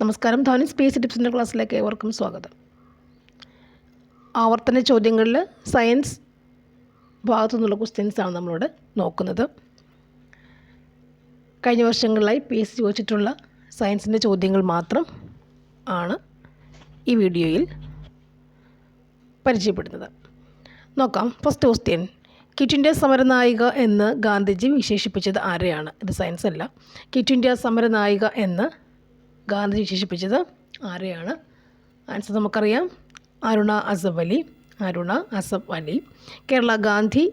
നമസ്കാരം. ധവനി സ്പേസ് ടിപ്സിൻ്റെ ക്ലാസ്സിലേക്ക് ഏവർക്കും സ്വാഗതം. ആവർത്തന ചോദ്യങ്ങളിൽ സയൻസ് ഭാഗത്തു നിന്നുള്ള ക്വസ്റ്റ്യൻസാണ് നമ്മളിവിടെ നോക്കുന്നത്. കഴിഞ്ഞ വർഷങ്ങളിലായി PSC ചോദിച്ചിട്ടുള്ള സയൻസിൻ്റെ ചോദ്യങ്ങൾ മാത്രം ആണ് ഈ വീഡിയോയിൽ പരിചയപ്പെടുന്നത്. നോക്കാം. ഫസ്റ്റ് ക്വസ്റ്റ്യൻ, ക്വിറ്റ് ഇന്ത്യ സമരനായിക എന്ന് ഗാന്ധിജി വിശേഷിപ്പിച്ചത് ആരെയാണ്? ഇത് സയൻസ് അല്ല. ക്വിറ്റ് ഇന്ത്യ സമരനായിക എന്ന് ഗാന്ധിജി വിശേഷിപ്പിച്ചത് ആരെയാണ്? ആൻസർ നമുക്കറിയാം, അരുണ അസഫ് അലി. അരുണ അസഫ് അലി. കേരള ഗാന്ധി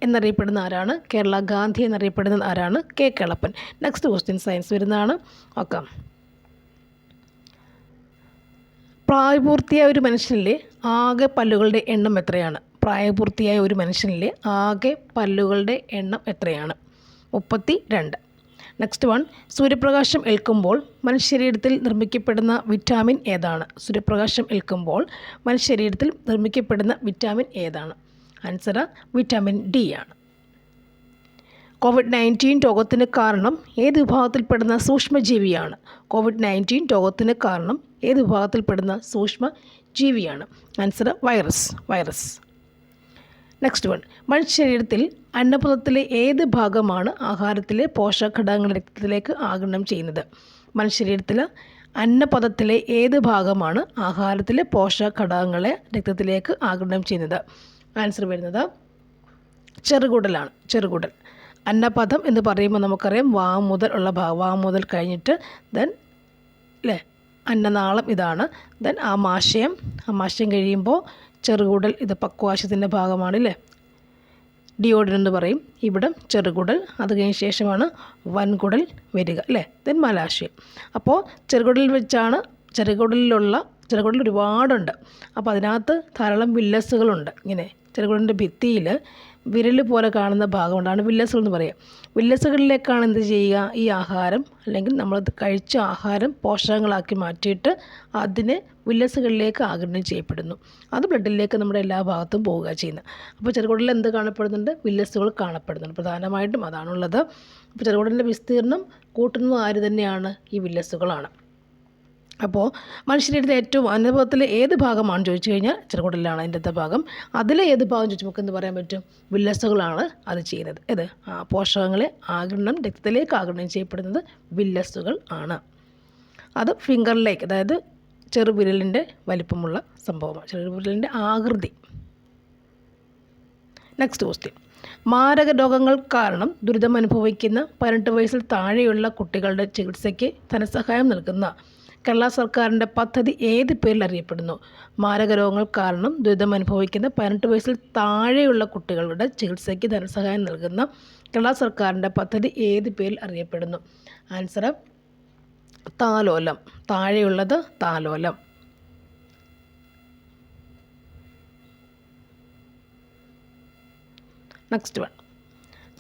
എന്നറിയപ്പെടുന്ന ആരാണ്? കേരള ഗാന്ധി എന്നറിയപ്പെടുന്നത് ആരാണ്? K Kelappan. Next question science വരുന്നതാണ്. നോക്കാം. പ്രായപൂർത്തിയായ ഒരു മനുഷ്യനിലെ ആകെ പല്ലുകളുടെ എണ്ണം എത്രയാണ്? പ്രായപൂർത്തിയായ ഒരു മനുഷ്യനിലെ ആകെ പല്ലുകളുടെ എണ്ണം എത്രയാണ്? 32. നെക്സ്റ്റ് വൺ, സൂര്യപ്രകാശം ഏൽക്കുമ്പോൾ മനുഷ്യശരീരത്തിൽ നിർമ്മിക്കപ്പെടുന്ന വിറ്റാമിൻ ഏതാണ്? സൂര്യപ്രകാശം ഏൽക്കുമ്പോൾ മനുഷ്യശരീരത്തിൽ നിർമ്മിക്കപ്പെടുന്ന വിറ്റാമിൻ ഏതാണ്? ആൻസർ വിറ്റാമിൻ ഡി ആണ്. COVID-19 രോഗത്തിന് കാരണം ഏത് വിഭാഗത്തിൽപ്പെടുന്ന സൂക്ഷ്മജീവിയാണ്? COVID-19 രോഗത്തിന് കാരണം ഏത് വിഭാഗത്തിൽപ്പെടുന്ന സൂക്ഷ്മജീവിയാണ്? Answer virus. നെക്സ്റ്റ് വൺ, മനുഷ്യശരീരത്തിൽ അന്നപഥത്തിലെ ഏത് ഭാഗമാണ് ആഹാരത്തിലെ പോഷകഘടകങ്ങൾ രക്തത്തിലേക്ക് ആഗിരണം ചെയ്യുന്നത്? മനുഷ്യശരീരത്തിൽ അന്നപഥത്തിലെ ഏത് ഭാഗമാണ് ആഹാരത്തിലെ പോഷകഘടകങ്ങളെ രക്തത്തിലേക്ക് ആഗിരണം ചെയ്യുന്നത്? ആൻസർ വരുന്നത് ചെറുകുടലാണ്. ചെറുകുടൽ. അന്നപഥം എന്ന് പറയുമ്പോൾ നമുക്കറിയാം വാ മുതൽ ഉള്ള ഭാഗം, വാ മുതൽ കഴിഞ്ഞിട്ട് ദെൻ അല്ലേ അന്നനാളം ഇതാണ്. ദെൻ ആമാശയം കഴിയുമ്പോൾ ചെറുകുടൽ, ഇത് പക്വാശയത്തിൻ്റെ ഭാഗമാണ് അല്ലേ, ഡിയോഡിൻ എന്ന് പറയും. ഇവിടെ ചെറുകുടൽ, അത് കഴിഞ്ഞ ശേഷമാണ് വൻകുടൽ വരിക അല്ലേ, ദെൻ മലാശയം. അപ്പോൾ ചെറുകുടലിൽ വെച്ചാണ് ചെറുകുടൽ ഒരുപാടുണ്ട്. അപ്പോൾ അതിനകത്ത് ധാരാളം വില്ലസുകളുണ്ട്. ഇങ്ങനെ ചെറുകുടലിൻ്റെ ഭിത്തിയിൽ വിരൽ പോലെ കാണുന്ന ഭാഗമുണ്ടാണ് വില്ലസുകൾ എന്ന് പറയുക. വില്ലസുകളിലേക്കാണ് എന്ത് ചെയ്യുക, ഈ ആഹാരം അല്ലെങ്കിൽ നമ്മൾ കഴിച്ച ആഹാരം പോഷകങ്ങളാക്കി മാറ്റിയിട്ട് അതിനെ വില്ലസുകളിലേക്ക് ആഗിരണം ചെയ്യപ്പെടുന്നു. അത് ബ്ലഡിലേക്ക് നമ്മുടെ എല്ലാ ഭാഗത്തും പോവുക ചെയ്യുന്നത്. അപ്പോൾ ചെറുകുടലിൽ എന്ത് കാണപ്പെടുന്നുണ്ട്? വില്ലസുകൾ കാണപ്പെടുന്നുണ്ട്. പ്രധാനമായിട്ടും അതാണുള്ളത്. അപ്പോൾ ചെറുകുടലിൻ്റെ വിസ്തീർണം കൂട്ടുന്നത് ആര് തന്നെയാണ്? ഈ വില്ലസുകളാണ്. അപ്പോൾ മനുഷ്യരുടെ ഏറ്റവും അന്നപഥത്തിലെ ഏത് ഭാഗമാണെന്ന് ചോദിച്ചു കഴിഞ്ഞാൽ ചെറുകുടലിലാണ് അതിൻ്റെ ഭാഗം. അതിലെ ഏത് ഭാഗം ചോദിച്ചു നമുക്ക് എന്ത് പറയാൻ പറ്റും? വില്ലസുകളാണ് അത് ചെയ്യുന്നത്. ഇത് പോഷകങ്ങളെ രക്തത്തിലേക്ക് ആഗിരണം ചെയ്യപ്പെടുന്നത് വില്ലസുകൾ ആണ്. അത് ഫിംഗറിലേക്ക്, അതായത് ചെറുവിരലിൻ്റെ വലിപ്പമുള്ള സംഭവമാണ്, ചെറുവിരലിൻ്റെ ആകൃതി. നെക്സ്റ്റ് ക്വസ്റ്റ്യൻ, മാരക രോഗങ്ങൾ കാരണം ദുരിതം അനുഭവിക്കുന്ന 18 വയസ്സിൽ താഴെയുള്ള കുട്ടികളുടെ ചികിത്സയ്ക്ക് ധനസഹായം നൽകുന്ന കേരള സർക്കാരിൻ്റെ പദ്ധതി ഏത് പേരിൽ അറിയപ്പെടുന്നു? മാരക രോഗങ്ങൾ കാരണം ദുരിതം അനുഭവിക്കുന്ന 18 വയസ്സിൽ താഴെയുള്ള കുട്ടികളുടെ ചികിത്സയ്ക്ക് ധനസഹായം നൽകുന്ന കേരള സർക്കാരിൻ്റെ പദ്ധതി ഏത് പേരിൽ അറിയപ്പെടുന്നു? ആൻസർ താലോലം. താഴെയുള്ളത് താലോലം. നെക്സ്റ്റ് വൺ,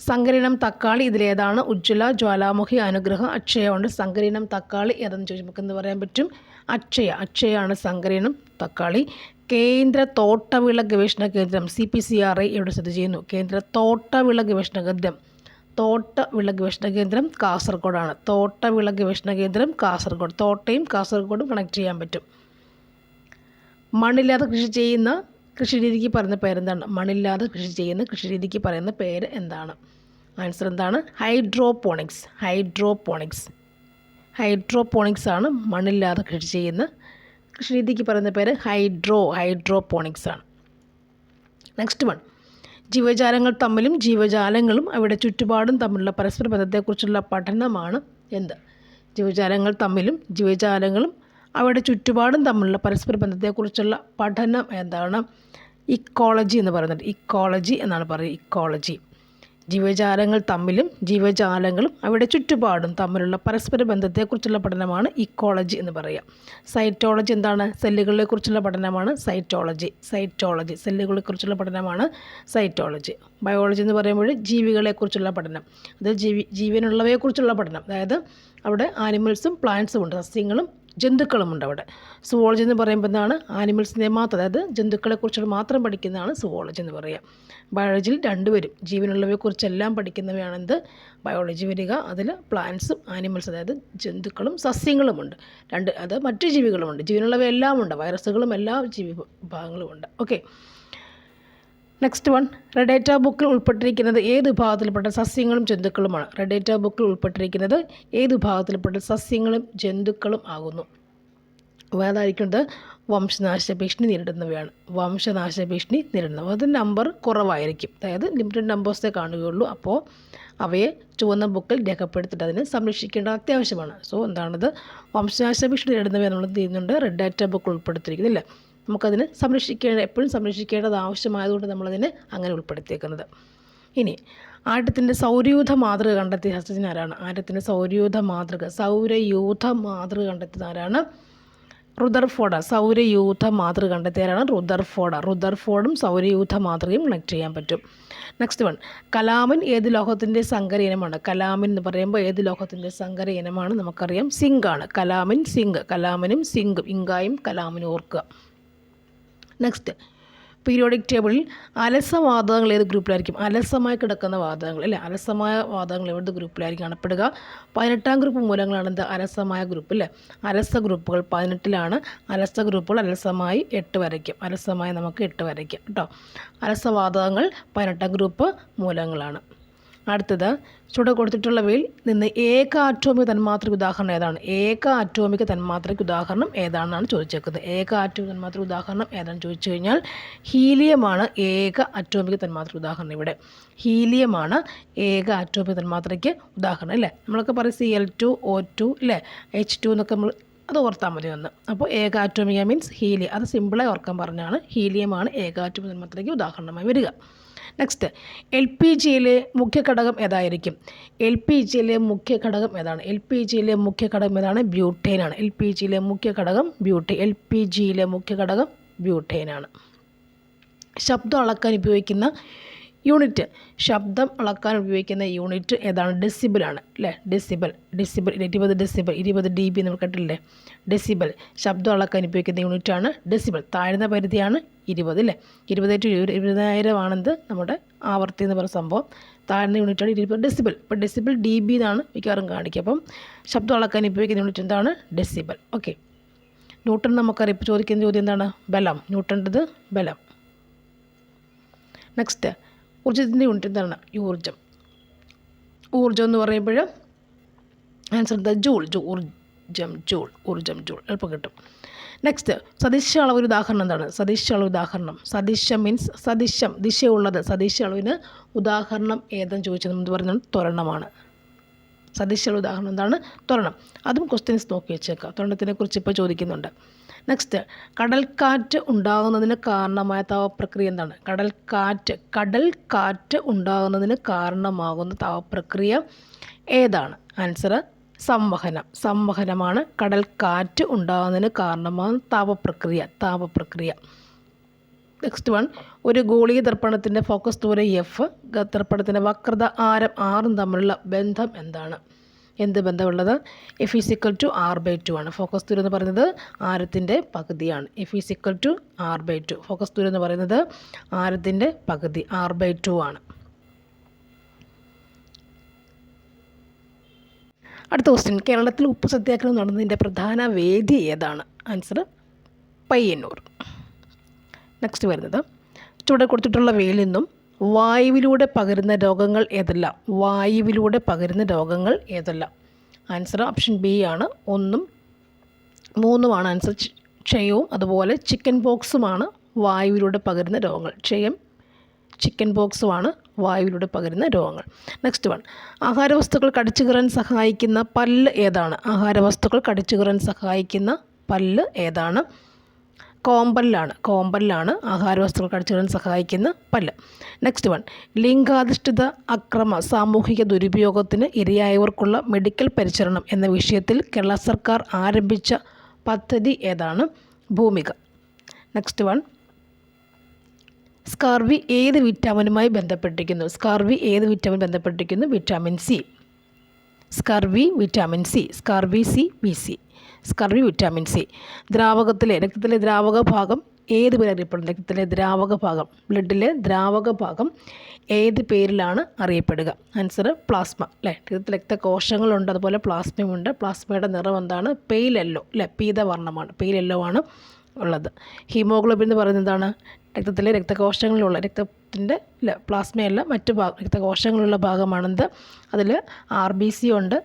സങ്കരീനം തക്കാളി ഇതിലേതാണ്? ഉജ്ജ്വല, ജ്വാലാമുഖി, അനുഗ്രഹ, അക്ഷയ ഉണ്ട്. സങ്കരീനം തക്കാളി ഏതെന്ന് ചോദിച്ചാൽ നമുക്ക് എന്ത് പറയാൻ പറ്റും? അക്ഷയയാണ് സങ്കരീനം തക്കാളി. കേന്ദ്ര തോട്ടവിള ഗവേഷണ കേന്ദ്രം CPCRI എവിടെ സ്ഥിതി ചെയ്യുന്നു? കേന്ദ്ര തോട്ടവിള ഗവേഷണ കേന്ദ്രം കാസർഗോഡാണ്. തോട്ടവിള ഗവേഷണ കേന്ദ്രം കാസർഗോഡ്. തോട്ടയും കാസർഗോഡും കണക്ട് ചെയ്യാൻ പറ്റും. മണ്ണില്ലാതെ കൃഷി ചെയ്യുന്ന കൃഷിരീതിക്ക് പറയുന്ന പേരെന്താണ്? മണ്ണില്ലാതെ കൃഷി ചെയ്യുന്ന കൃഷിരീതിക്ക് പറയുന്ന പേര് എന്താണ്? ആൻസർ എന്താണ്? ഹൈഡ്രോപോണിക്സ് ആണ് മണ്ണില്ലാതെ കൃഷി ചെയ്യുന്ന കൃഷിരീതിക്ക് പറയുന്ന പേര് ഹൈഡ്രോപോണിക്സ് ആണ്. നെക്സ്റ്റ് വൺ, ജീവജാലങ്ങൾ തമ്മിലും ജീവജാലങ്ങളും അവയുടെ ചുറ്റുപാടും തമ്മിലുള്ള പരസ്പര ബന്ധത്തെക്കുറിച്ചുള്ള പഠനമാണ് എന്ത്? ജീവജാലങ്ങൾ തമ്മിലും ജീവജാലങ്ങളും അവയുടെ ചുറ്റുപാടും തമ്മിലുള്ള പരസ്പര ബന്ധത്തെക്കുറിച്ചുള്ള പഠനം എന്താണ്? ഇക്കോളജി എന്ന് പറയുന്നത്. ഇക്കോളജി എന്നാണ് പറയുക. ഇക്കോളജി. ജീവജാലങ്ങൾ തമ്മിലും ജീവജാലങ്ങളും അവയുടെ ചുറ്റുപാടും തമ്മിലുള്ള പരസ്പര ബന്ധത്തെക്കുറിച്ചുള്ള പഠനമാണ് ഇക്കോളജി എന്ന് പറയുക. സൈറ്റോളജി എന്താണ്? സെല്ലുകളെക്കുറിച്ചുള്ള പഠനമാണ് സൈറ്റോളജി. സെല്ലുകളെക്കുറിച്ചുള്ള പഠനമാണ് സൈറ്റോളജി. ബയോളജി എന്ന് പറയുമ്പോൾ ജീവികളെക്കുറിച്ചുള്ള പഠനം, അത് ജീവനുള്ളവയെക്കുറിച്ചുള്ള പഠനം, അതായത് അവിടെ ആനിമൽസും പ്ലാന്റ്സും ഉണ്ട്, സസ്യങ്ങളും ജന്തുക്കളുമുണ്ട് അവിടെ. സുവോളജി എന്ന് പറയുമ്പോൾ എന്താണ്? ആനിമൽസിനെ മാത്രം, അതായത് ജന്തുക്കളെക്കുറിച്ച് മാത്രം പഠിക്കുന്നതാണ് സുവോളജി എന്ന് പറയുക. ബയോളജിയിൽ രണ്ടുപേരും ജീവനുള്ളവയെക്കുറിച്ചെല്ലാം പഠിക്കുന്നവയാണ് എന്ത്? ബയോളജി വരിക. അതിൽ പ്ലാന്റ്സും ആനിമൽസ്, അതായത് ജന്തുക്കളും സസ്യങ്ങളുമുണ്ട്. അത് മറ്റു ജീവികളുമുണ്ട്. ജീവനുള്ളവയെല്ലാം ഉണ്ട്. വൈറസുകളും എല്ലാ ജീവി വിഭാഗങ്ങളുമുണ്ട്. Okay, next one, red data ബുക്കിൽ ഉൾപ്പെട്ടിരിക്കുന്നത് ഏത് വിഭാഗത്തിൽപ്പെട്ട സസ്യങ്ങളും ജന്തുക്കളുമാണ്? റെഡ് ഡേറ്റ ബുക്കിൽ ഉൾപ്പെട്ടിരിക്കുന്നത് ഏത് വിഭാഗത്തിൽപ്പെട്ട സസ്യങ്ങളും ജന്തുക്കളും ആകുന്നു? അതായിരിക്കുന്നത് വംശനാശ ഭീഷണി നേരിടുന്നവയാണ്. വംശനാശ ഭീഷണി നേരിടുന്നവ. അത് നമ്പർ കുറവായിരിക്കും, അതായത് ലിമിറ്റഡ് നമ്പേഴ്സേ കാണുകയുള്ളൂ. അപ്പോൾ അവയെ ചുവന്ന ബുക്കിൽ രേഖപ്പെടുത്തിയിട്ട് അതിനെ സംരക്ഷിക്കേണ്ടത് അത്യാവശ്യമാണ്. സോ എന്താണത്? വംശനാശ ഭീഷണി നേരിടുന്നവ എന്നുള്ളത് ചെയ്യുന്നുണ്ട് റെഡ് ഡേറ്റ ബുക്കിൽ ഉൾപ്പെടുത്തിയിരിക്കുന്നില്ല. നമുക്കതിനെ എപ്പോഴും സംരക്ഷിക്കേണ്ടത് ആവശ്യമായതുകൊണ്ട് നമ്മളതിനെ അങ്ങനെ ഉൾപ്പെടുത്തിയേക്കുന്നത്. ഇനി ആറ്റത്തിൻ്റെ സൗരയൂഥ മാതൃക കണ്ടെത്തിയ ശാസ്ത്രജ്ഞൻ ആരാണ്? ആറ്റത്തിൻ്റെ സൗരയൂഥ മാതൃക കണ്ടെത്തിയത് ആരാണ്? റുദർഫോർഡ്. സൗരയൂഥ മാതൃക കണ്ടെത്തിയാരാണ്? റുദർഫോർഡും സൗരയൂഥ മാതൃകയും കണക്ട് ചെയ്യാൻ പറ്റും. നെക്സ്റ്റ് വൺ, കലാമിൻ ഏത് ലോഹത്തിൻ്റെ സങ്കര ഇനമാണ്? കലാമിൻ എന്ന് പറയുമ്പോൾ ഏത് ലോഹത്തിൻ്റെ സങ്കര ഇനമാണ്? നമുക്കറിയാം, സിങ്ക് ആണ്. കലാമിനും സിങ്കും, ഇങ്കായും കലാമിനും ഓർക്കുക. നെക്സ്റ്റ്, പീരിയോഡിക് ടേബിളിൽ അലസവാതകങ്ങൾ ഏത് ഗ്രൂപ്പിലായിരിക്കും? അലസമായി കിടക്കുന്ന വാതകങ്ങൾ അല്ലേ? അലസമായ വാതകങ്ങൾ ഏത് ഗ്രൂപ്പിലായിരിക്കും കാണപ്പെടുക? 18ാം ഗ്രൂപ്പ് മൂലങ്ങളാണ് എന്ത്? അലസമായ ഗ്രൂപ്പ് അല്ലേ? അലസ ഗ്രൂപ്പുകൾ 18ലാണ്. അലസ ഗ്രൂപ്പുകൾ അലസമായി 8 വരയ്ക്കും. അലസമായി നമുക്ക് 8 വരയ്ക്കാം കേട്ടോ. അലസവാതകങ്ങൾ 18ാം ഗ്രൂപ്പ് മൂലങ്ങളാണ്. അടുത്തത്, ചുവടെ കൊടുത്തിട്ടുള്ളവയിൽ നിന്ന് ഏക ആറ്റോമിക തന്മാത്രയ്ക്ക് ഉദാഹരണം ഏതാണ്? ഏക ആറ്റോമിക തന്മാത്രയ്ക്ക് ഉദാഹരണം ഏതാണെന്നാണ് ചോദിച്ചേക്കുന്നത്. ഏക ആറ്റോമിക തന്മാത്രയ്ക്ക് ഉദാഹരണം ഏതാണെന്ന് ചോദിച്ചു കഴിഞ്ഞാൽ ഹീലിയമാണ് ഏക ആറ്റോമിക തന്മാത്രയ്ക്ക് ഉദാഹരണം. ഇവിടെ ഹീലിയമാണ് ഏക ആറ്റോമിക തന്മാത്രയ്ക്ക് ഉദാഹരണം അല്ലേ? നമ്മളൊക്കെ പറയും Cl2O2 അല്ലേ, H2 എന്നൊക്കെ നമ്മൾ അത് ഓർത്താൽ മതി ഒന്ന്. അപ്പോൾ ഏക ആറ്റോമിക മീൻസ് ഹീലിയം. അത് സിമ്പിളായി ഓർക്കാൻ പറഞ്ഞാണ്. ഹീലിയമാണ് ഏക ആറ്റോമിക തന്മാത്രയ്ക്ക് ഉദാഹരണമായി വരിക. നെക്സ്റ്റ്, LPGയിലെ മുഖ്യ ഘടകം ഏതായിരിക്കും? LPGയിലെ മുഖ്യ ഘടകം ഏതാണ്? ബ്യൂട്ടേനാണ്. LPGയിലെ മുഖ്യ ഘടകം ബ്യൂട്ടേനാണ്. ശബ്ദം അളക്കാൻ ഉപയോഗിക്കുന്ന യൂണിറ്റ് ഏതാണ്? ഡെസിബിളാണ് അല്ലേ? ഡെസിബിൾ 20 dB നമ്മൾ കേട്ടില്ലേ? ഡെസിബിൾ ശബ്ദം അളക്കാൻ ഉപയോഗിക്കുന്ന യൂണിറ്റാണ് ഡെസിബിൾ. താഴ്ന്ന പരിധിയാണ് 20 അല്ലേ? 20 ആണെന്ത് നമ്മുടെ ആവർത്തി എന്ന് പറയുന്ന സംഭവം. താഴ്ന്ന യൂണിറ്റാണ് 20 ഡെസിബിൾ. ഇപ്പോൾ ഡെസിബിൾ dB എന്നാണ് മിക്കവാറും കാണിക്കുക. അപ്പം ശബ്ദം അളക്കാൻ ഉപയോഗിക്കുന്ന യൂണിറ്റ് എന്താണ്? ഡെസിബിൾ. ഓക്കെ, ന്യൂട്ടൺ നമുക്കറിയാം. ഇപ്പോൾ ചോദിക്കുന്ന ചോദ്യം എന്താണ്? ബലം. ന്യൂട്ടൻ്റെത് ബലം. നെക്സ്റ്റ്, ഊർജ്ജത്തിൻ്റെ യൂണിറ്റ് എന്താണ്? ഊർജ്ജം എന്ന് പറയുമ്പോൾ ആൻസർ എന്താ? ഊർജ്ജം ജൂൾ എളുപ്പം കിട്ടും. നെക്സ്റ്റ്, സദിശ അളവ് ഉദാഹരണം എന്താണ്? സദിശം മീൻസ് ദിശയുള്ളത്. സദിശ അളവിന് ഉദാഹരണം ഏതെന്ന് ചോദിച്ചത് എന്ന് പറഞ്ഞാൽ ത്വരണമാണ്. സദിശ അളവ് ഉദാഹരണം എന്താണ്? ത്വരണം. അതും ക്വസ്റ്റ്യൻസ് നോക്കി വെച്ചേക്കാം. ത്വരണത്തിനെ കുറിച്ച് ഇപ്പോൾ ചോദിക്കുന്നുണ്ട്. നെക്സ്റ്റ്, കടൽക്കാറ്റ് ഉണ്ടാകുന്നതിന് കാരണമായ താപപ്രക്രിയ എന്താണ്? കടൽക്കാറ്റ് ഉണ്ടാകുന്നതിന് കാരണമാകുന്ന താപപ്രക്രിയ ഏതാണ്? ആൻസർ സംവഹനമാണ്. കടൽക്കാറ്റ് ഉണ്ടാകുന്നതിന് കാരണമാകുന്ന താപപ്രക്രിയ. നെക്സ്റ്റ് വൺ, ഒരു ഗോളീയ ദർപ്പണത്തിൻ്റെ ഫോക്കസ് ദൂരം F, ദർപ്പണത്തിൻ്റെ വക്രത ആരം R തമ്മിലുള്ള ബന്ധം എന്താണ്? എന്ത് ബന്ധമുള്ളത്? F = R/2 ആണ്. ഫോക്കസ് ദൂരം എന്ന് പറയുന്നത് ആരത്തിൻ്റെ പകുതിയാണ്. F = R/2. ഫോക്കസ് ദൂരം എന്ന് പറയുന്നത് ആരത്തിൻ്റെ പകുതി R/2 ആണ്. അടുത്ത ക്വസ്റ്റ്യൻ, കേരളത്തിൽ ഉപ്പ് സത്യാഗ്രഹം നടന്നതിൻ്റെ പ്രധാന വേദി ഏതാണ്? ആൻസർ പയ്യന്നൂർ. നെക്സ്റ്റ് വരുന്നത്, ചുവടെ കൊടുത്തിട്ടുള്ളവയിൽ നിന്നും വായുവിലൂടെ പകരുന്ന രോഗങ്ങൾ ഏതെല്ലാം? ആൻസർ ഓപ്ഷൻ ബി ആണ്. 1ഉം 3ഉമാണ് ആൻസർ. ക്ഷയവും അതുപോലെ ചിക്കൻ പോക്സുമാണ് വായുവിലൂടെ പകരുന്ന രോഗങ്ങൾ. ക്ഷയം, ചിക്കൻ പോക്സുമാണ് വായുവിലൂടെ പകരുന്ന രോഗങ്ങൾ. നെക്സ്റ്റ് വൺ, ആഹാരവസ്തുക്കൾ കടിച്ചു കീറാൻ സഹായിക്കുന്ന പല്ല് ഏതാണ്? കോമ്പല്ലാണ് ആഹാരവസ്തുക്കൾ കടിച്ചു കീറാൻ സഹായിക്കുന്ന പല്ല്. നെക്സ്റ്റ് വൺ, ലിംഗാധിഷ്ഠിത അക്രമ സാമൂഹിക ദുരുപയോഗത്തിന് ഇരയായവർക്കുള്ള മെഡിക്കൽ പരിചരണം എന്ന വിഷയത്തിൽ കേരള സർക്കാർ ആരംഭിച്ച പദ്ധതി ഏതാണ്? ഭൂമിക. നെക്സ്റ്റ് വൺ, സ്കാർവി ഏത് വിറ്റാമിനുമായി ബന്ധപ്പെട്ടിരിക്കുന്നു? Vitamin C. Scurvy, vitamin C. Scurvy C, BC. Scurvy vitamin C. രക്തത്തിലെ ദ്രാവക ഭാഗം ഏത് പേര് അറിയപ്പെടുന്നത്? രക്തത്തിലെ ദ്രാവക ഭാഗം, ബ്ലഡിലെ ദ്രാവക ഭാഗം ഏത് പേരിലാണ് അറിയപ്പെടുക? ആൻസർ പ്ലാസ്മ അല്ലേ. രക്തകോശങ്ങളുണ്ട്, അതുപോലെ പ്ലാസ്മയുണ്ട്. പ്ലാസ്മയുടെ നിറം എന്താണ്? പെയിൽ യെല്ലോ അല്ലേ, പീതവർണ്ണമാണ്, പെയിൽ യെല്ലോ ആണ് ഉള്ളത്. ഹീമോഗ്ലോബിൻ എന്ന് പറയുന്നത് എന്താണ്? രക്തത്തിലെ രക്തകോശങ്ങളിലുള്ള രക്തത്തിൻ്റെ പ്ലാസ്മയല്ല, മറ്റു രക്തകോശങ്ങളുള്ള ഭാഗമാണെന്ത്? അതിൽ RBC ഉണ്ട്,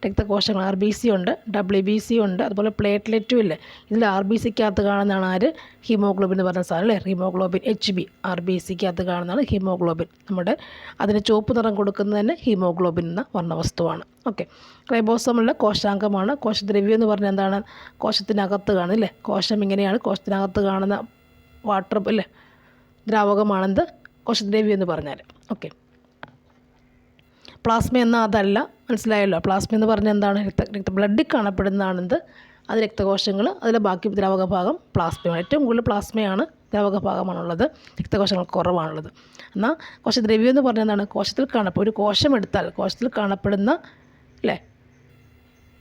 രക്തകോശങ്ങൾ RBC ഉണ്ട്, WBC ഉണ്ട്, അതുപോലെ പ്ലേറ്റ്ലെറ്റും ഇല്ലേ. ഇതിൽ RBCക്കകത്ത് കാണുന്നതാണ് ആര്? ഹീമോഗ്ലോബിൻ എന്ന് പറയുന്ന സാധനം അല്ലേ, ഹീമോഗ്ലോബിൻ HB. RBCക്കകത്ത് കാണുന്നതാണ് ഹീമോഗ്ലോബിൻ. അതിന് ചുവപ്പ് നിറം കൊടുക്കുന്നത് തന്നെ ഹീമോഗ്ലോബിൻ എന്ന വർണ്ണവസ്തുവാണ്. ഓക്കെ. റൈബോസോമുള്ള കോശാംഗമാണ്. കോശദ്രവ്യം എന്ന് പറഞ്ഞാൽ എന്താണ്? കോശത്തിനകത്ത് കാണുന്നില്ലേ, കോശം ഇങ്ങനെയാണ്, കോശത്തിനകത്ത് കാണുന്ന വാട്ടർ അല്ലേ, ദ്രാവകമാണെന്ത്? കോശദ്രവ്യം എന്ന് പറഞ്ഞാൽ. ഓക്കെ. പ്ലാസ്മ എന്നാൽ അതല്ല, മനസ്സിലായല്ലോ. പ്ലാസ്മ എന്ന് പറഞ്ഞാൽ എന്താണ്? ബ്ലഡിൽ കാണപ്പെടുന്നതാണെന്ത്? അത് രക്തകോശങ്ങൾ, അതിലെ ബാക്കി ദ്രാവക ഭാഗം പ്ലാസ്മയാണ്. ഏറ്റവും കൂടുതൽ പ്ലാസ്മയാണ്, ദ്രാവക ഭാഗമാണുള്ളത്, രക്തകോശങ്ങൾ കുറവാണുള്ളത്. എന്നാൽ കോശദ്രവ്യം എന്ന് പറഞ്ഞാൽ എന്താണ്? ഒരു കോശം എടുത്താൽ കോശത്തിൽ കാണപ്പെടുന്ന അല്ലേ,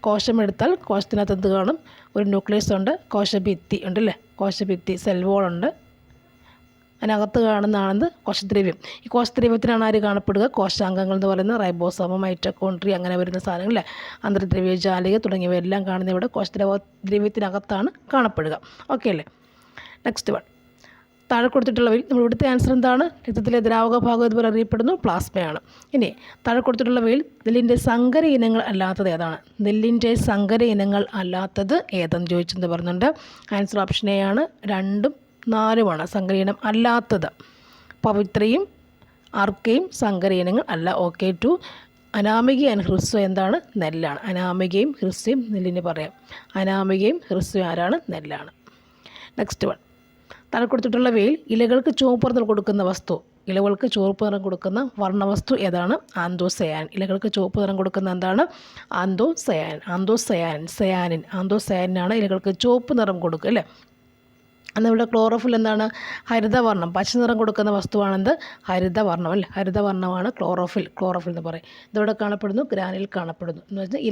കോശമെടുത്താൽ കോശത്തിനകത്ത് എന്ത് കാണും? ഒരു ന്യൂക്ലിയസ് ഉണ്ട്, കോശഭിത്തി ഉണ്ടല്ലേ, കോശഭിത്തി, സെൽ വോൾ ഉണ്ട്. അതിനകത്ത് കാണുന്നതാണെന്ന് കോശദ്രവ്യം. ഈ കോശദ്രവ്യത്തിനാണ് ആര് കാണപ്പെടുക? കോശാംഗങ്ങൾ എന്ന് പറയുന്ന റൈബോസോം, മൈറ്റോകോൺട്രിയ, അങ്ങനെ വരുന്ന സാധനങ്ങൾ, അന്തർദ്രവ്യ ജാലിക തുടങ്ങിയവയെല്ലാം കാണുന്ന ഇവിടെ കോശദ്രവ്യത്തിനകത്താണ് കാണപ്പെടുക. ഓക്കെ അല്ലേ. നെക്സ്റ്റ് വൺ, താഴെ കൊടുത്തിട്ടുള്ളവയിൽ നമ്മൾ ഇവിടുത്തെ ആൻസർ എന്താണ്? രക്തത്തിലെ ദ്രാവക ഭാഗം ഇതുപോലെ അറിയപ്പെടുന്നു, പ്ലാസ്മയാണ്. ഇനി താഴെ കൊടുത്തിട്ടുള്ളവയിൽ നെല്ലിൻ്റെ സങ്കര ഇനങ്ങൾ അല്ലാത്തത് ഏതാണ്? നെല്ലിൻ്റെ സങ്കര ഇനങ്ങൾ അല്ലാത്തത് ഏതെന്ന് ചോദിച്ചെന്ന് പറയുന്നുണ്ട്. ആൻസർ ഓപ്ഷൻ എ ആണ്. 2ഉം 4ഉമാണ് സങ്കര ഇനം അല്ലാത്തത്. പവിത്രയും അർക്കയും സങ്കര ഇനങ്ങൾ അല്ല. ഓക്കെ. 2 അനാമിക ആൻഡ് ഹ്രസ്വ എന്താണ്? നെല്ലാണ്. അനാമികയും ഹ്രസ്വയും നെല്ലിന് പറയാം. അനാമികയും ഹ്രസ്വയും ആരാണ്? നെല്ലാണ്. നെക്സ്റ്റ് വൺ, താഴെ കൊടുത്തിട്ടുള്ളവയിൽ ഇലകൾക്ക് ചുവപ്പ് നിറം കൊടുക്കുന്ന വസ്തു, ഇലകൾക്ക് ചുവപ്പ് നിറം കൊടുക്കുന്ന വർണ്ണവസ്തു ഏതാണ്? ആന്തോസയാൻ. ഇലകൾക്ക് ചുവപ്പ് നിറം കൊടുക്കുന്ന എന്താണ്? സയാനിൻ. ആന്തോസയാനാണ് ഇലകൾക്ക് ചുവപ്പ് നിറം കൊടുക്കുക അല്ലേ. എന്നിവിടെ ക്ലോറോഫിൽ എന്താണ്? ഹരിതവർണ്ണം, പച്ച നിറം കൊടുക്കുന്ന വസ്തുവാണെന്ത്? ഹരിതവർണ്ണം അല്ലേ, ഹരിതവർണ്ണമാണ് ക്ലോറോഫിൽ എന്ന് പറയും. ഇതോടെ കാണപ്പെടുന്നു, ഗ്രാനിൽ കാണപ്പെടുന്നു എന്ന് വെച്ചാൽ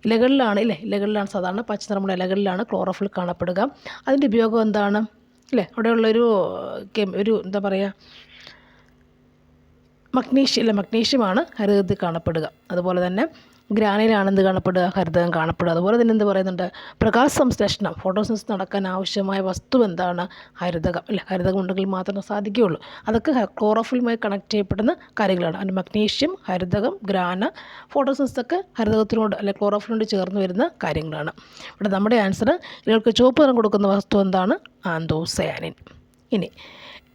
ഇലകളിലാണ് സാധാരണ പച്ച നിറമുള്ള ഇലകളിലാണ് ക്ലോറോഫിൽ കാണപ്പെടുക. അതിൻ്റെ ഉപയോഗം എന്താണ് അല്ലേ? അവിടെയുള്ളൊരു എന്താ പറയുക, മഗ്നീഷ്യമാണ് ഹരിതത്തിൽ കാണപ്പെടുക. അതുപോലെ തന്നെ ഗ്രാനിലാണെന്ത് കാണപ്പെടുക? ഹരിതകം കാണപ്പെടുക. അതുപോലെ തന്നെ എന്ത് പറയുന്നുണ്ട്? പ്രകാശ സംശ്ലേഷണം, ഫോട്ടോസിന്തസിസ് നടക്കാൻ ആവശ്യമായ വസ്തു എന്താണ്? ഹരിതകം അല്ലേ. ഹരിതകം ഉണ്ടെങ്കിൽ മാത്രമേ സാധിക്കുകയുള്ളൂ. അതൊക്കെ ക്ലോറോഫിലുമായി കണക്ട് ചെയ്യപ്പെടുന്ന കാര്യങ്ങളാണ്. അതിന് മഗ്നീഷ്യം, ഹരിതകം, ഗ്രാന, ഫോട്ടോസിന്തസിസ് ഒക്കെ ഹരിതകത്തിനോട് അല്ലെ ക്ലോറോഫിലിനോട് ചേർന്ന് വരുന്ന കാര്യങ്ങളാണ്. ഇവിടെ നമ്മുടെ ആൻസർ ഇവർക്ക് ചുവപ്പ് നിറം കൊടുക്കുന്ന വസ്തു എന്താണ്? ആന്തോസയാനിൻ. ഇനി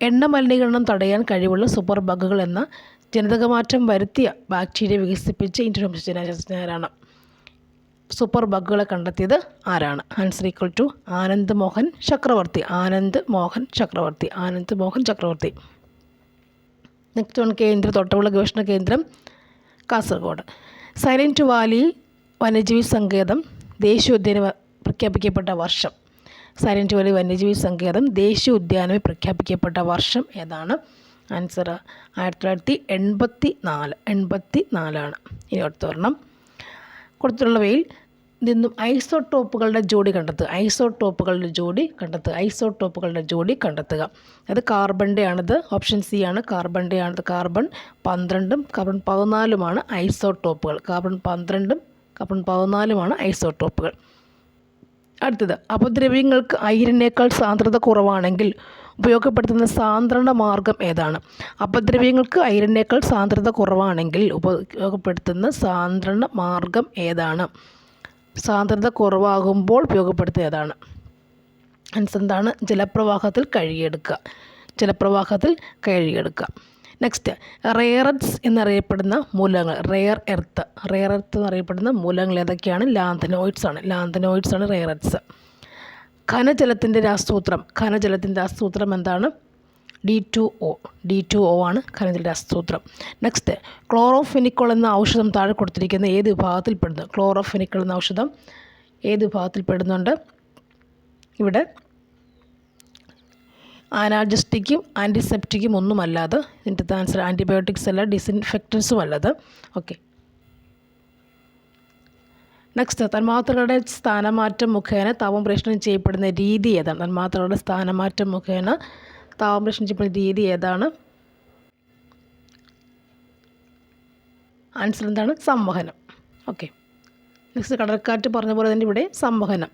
എണ്ണ മലിനീകരണം തടയാൻ കഴിവുള്ള സൂപ്പർ ബഗുകൾ എന്ന ജനിതകമാറ്റം വരുത്തിയ ബാക്ടീരിയ വികസിപ്പിച്ച ശാസ്ത്രജ്ഞരാണ്. സൂപ്പർ ബഗുകളെ കണ്ടെത്തിയത് ആരാണ്? Answer equal to Anand Mohan Chakravarthy. Next one, കേന്ദ്ര തോട്ടവിള ഗവേഷണ കേന്ദ്രം കാസർഗോഡ്. സൈലൻറ്റ് വാലി വന്യജീവി സങ്കേതം ദേശീയോദ്യാനം പ്രഖ്യാപിക്കപ്പെട്ട വർഷം. സൈലൻറ്റ് വാലി വന്യജീവി സങ്കേതം ദേശീയോദ്യാനമായി പ്രഖ്യാപിക്കപ്പെട്ട വർഷം ഏതാണ്? ആൻസർ 1984 ഇനി അടുത്ത ഒരെണ്ണം കൊടുത്തുള്ളവയിൽ നിന്നും ഐസോട്ടോപ്പുകളുടെ ജോഡി കണ്ടെത്തുക. അത് കാർബണിൻ്റെ ആണിത്. ഓപ്ഷൻ സി ആണ്, കാർബണിൻ്റെ ആണിത്. കാർബൺ 12ഉം കാർബൺ 14ഉമാണ് ഐസോട്ടോപ്പുകൾ. കാർബൺ 12ഉം കാർബൺ 14ഉമാണ് ഐസോട്ടോപ്പുകൾ. അടുത്തത്, അപദ്രവ്യങ്ങൾക്ക് ഐരനേക്കാൾ സാന്ദ്രത കുറവാണെങ്കിൽ ഉപയോഗപ്പെടുത്തുന്ന സാന്ദ്രണ മാർഗം ഏതാണ്? അപദ്രവ്യങ്ങൾക്ക് ഐരനേക്കാൾ സാന്ദ്രത കുറവാണെങ്കിൽ ഉപയോഗപ്പെടുത്തുന്ന സാന്ദ്രണ മാർഗം ഏതാണ്? സാന്ദ്രത കുറവാകുമ്പോൾ ഉപയോഗപ്പെടുത്തുക ഏതാണ്? ആൻസർ എന്താണ്? ജലപ്രവാഹത്തിൽ കഴുകിയെടുക്കുക. നെക്സ്റ്റ്, റെയർ എർത്ത്സ് എന്നറിയപ്പെടുന്ന മൂലകങ്ങൾ. റെയർ എർത്ത് എന്നറിയപ്പെടുന്ന മൂലകങ്ങൾ ഏതൊക്കെയാണ്? ലാന്തനോയിഡ്സ് ആണ് റെയർ എർത്ത്സ്. ഖനജലത്തിൻ്റെ രാസസൂത്രം എന്താണ്? D2O ആണ് ഖനജല രാസസൂത്രം. നെക്സ്റ്റ്, ക്ലോറോഫെനിക്കോൾ എന്ന ഔഷധം താഴെ കൊടുത്തിരിക്കുന്ന ഏത് വിഭാഗത്തിൽപ്പെടുന്നു? ക്ലോറോഫെനിക്കോൾ എന്ന ഔഷധം ഏത് വിഭാഗത്തിൽപ്പെടുന്നുണ്ട്? ഇവിടെ അനാൽജസ്റ്റിക്കും ആൻറ്റിസെപ്റ്റിക്കും ഒന്നുമല്ലാതെ, ഇതിൻ്റെ ആൻസർ ആൻറ്റിബയോട്ടിക്സ് അല്ല, ഡിസിൻഫെക്റ്റൻസും അല്ലത്. ഓക്കെ. നെക്സ്റ്റ്, തന്മാത്രകളുടെ സ്ഥാനമാറ്റം മുഖേന താപം പ്രേഷണം ചെയ്യപ്പെടുന്ന രീതി ഏതാണ്? തന്മാത്രകളുടെ സ്ഥാനമാറ്റം മുഖേന താപം പ്രേഷണം ചെയ്യപ്പെടുന്ന രീതി ഏതാണ്? ആൻസർ എന്താണ്? സംവഹനം. ഓക്കെ. നെക്സ്റ്റ്, കടൽക്കാറ്റ് പറഞ്ഞ പോലെ തന്നെ ഇവിടെ സംവഹനം.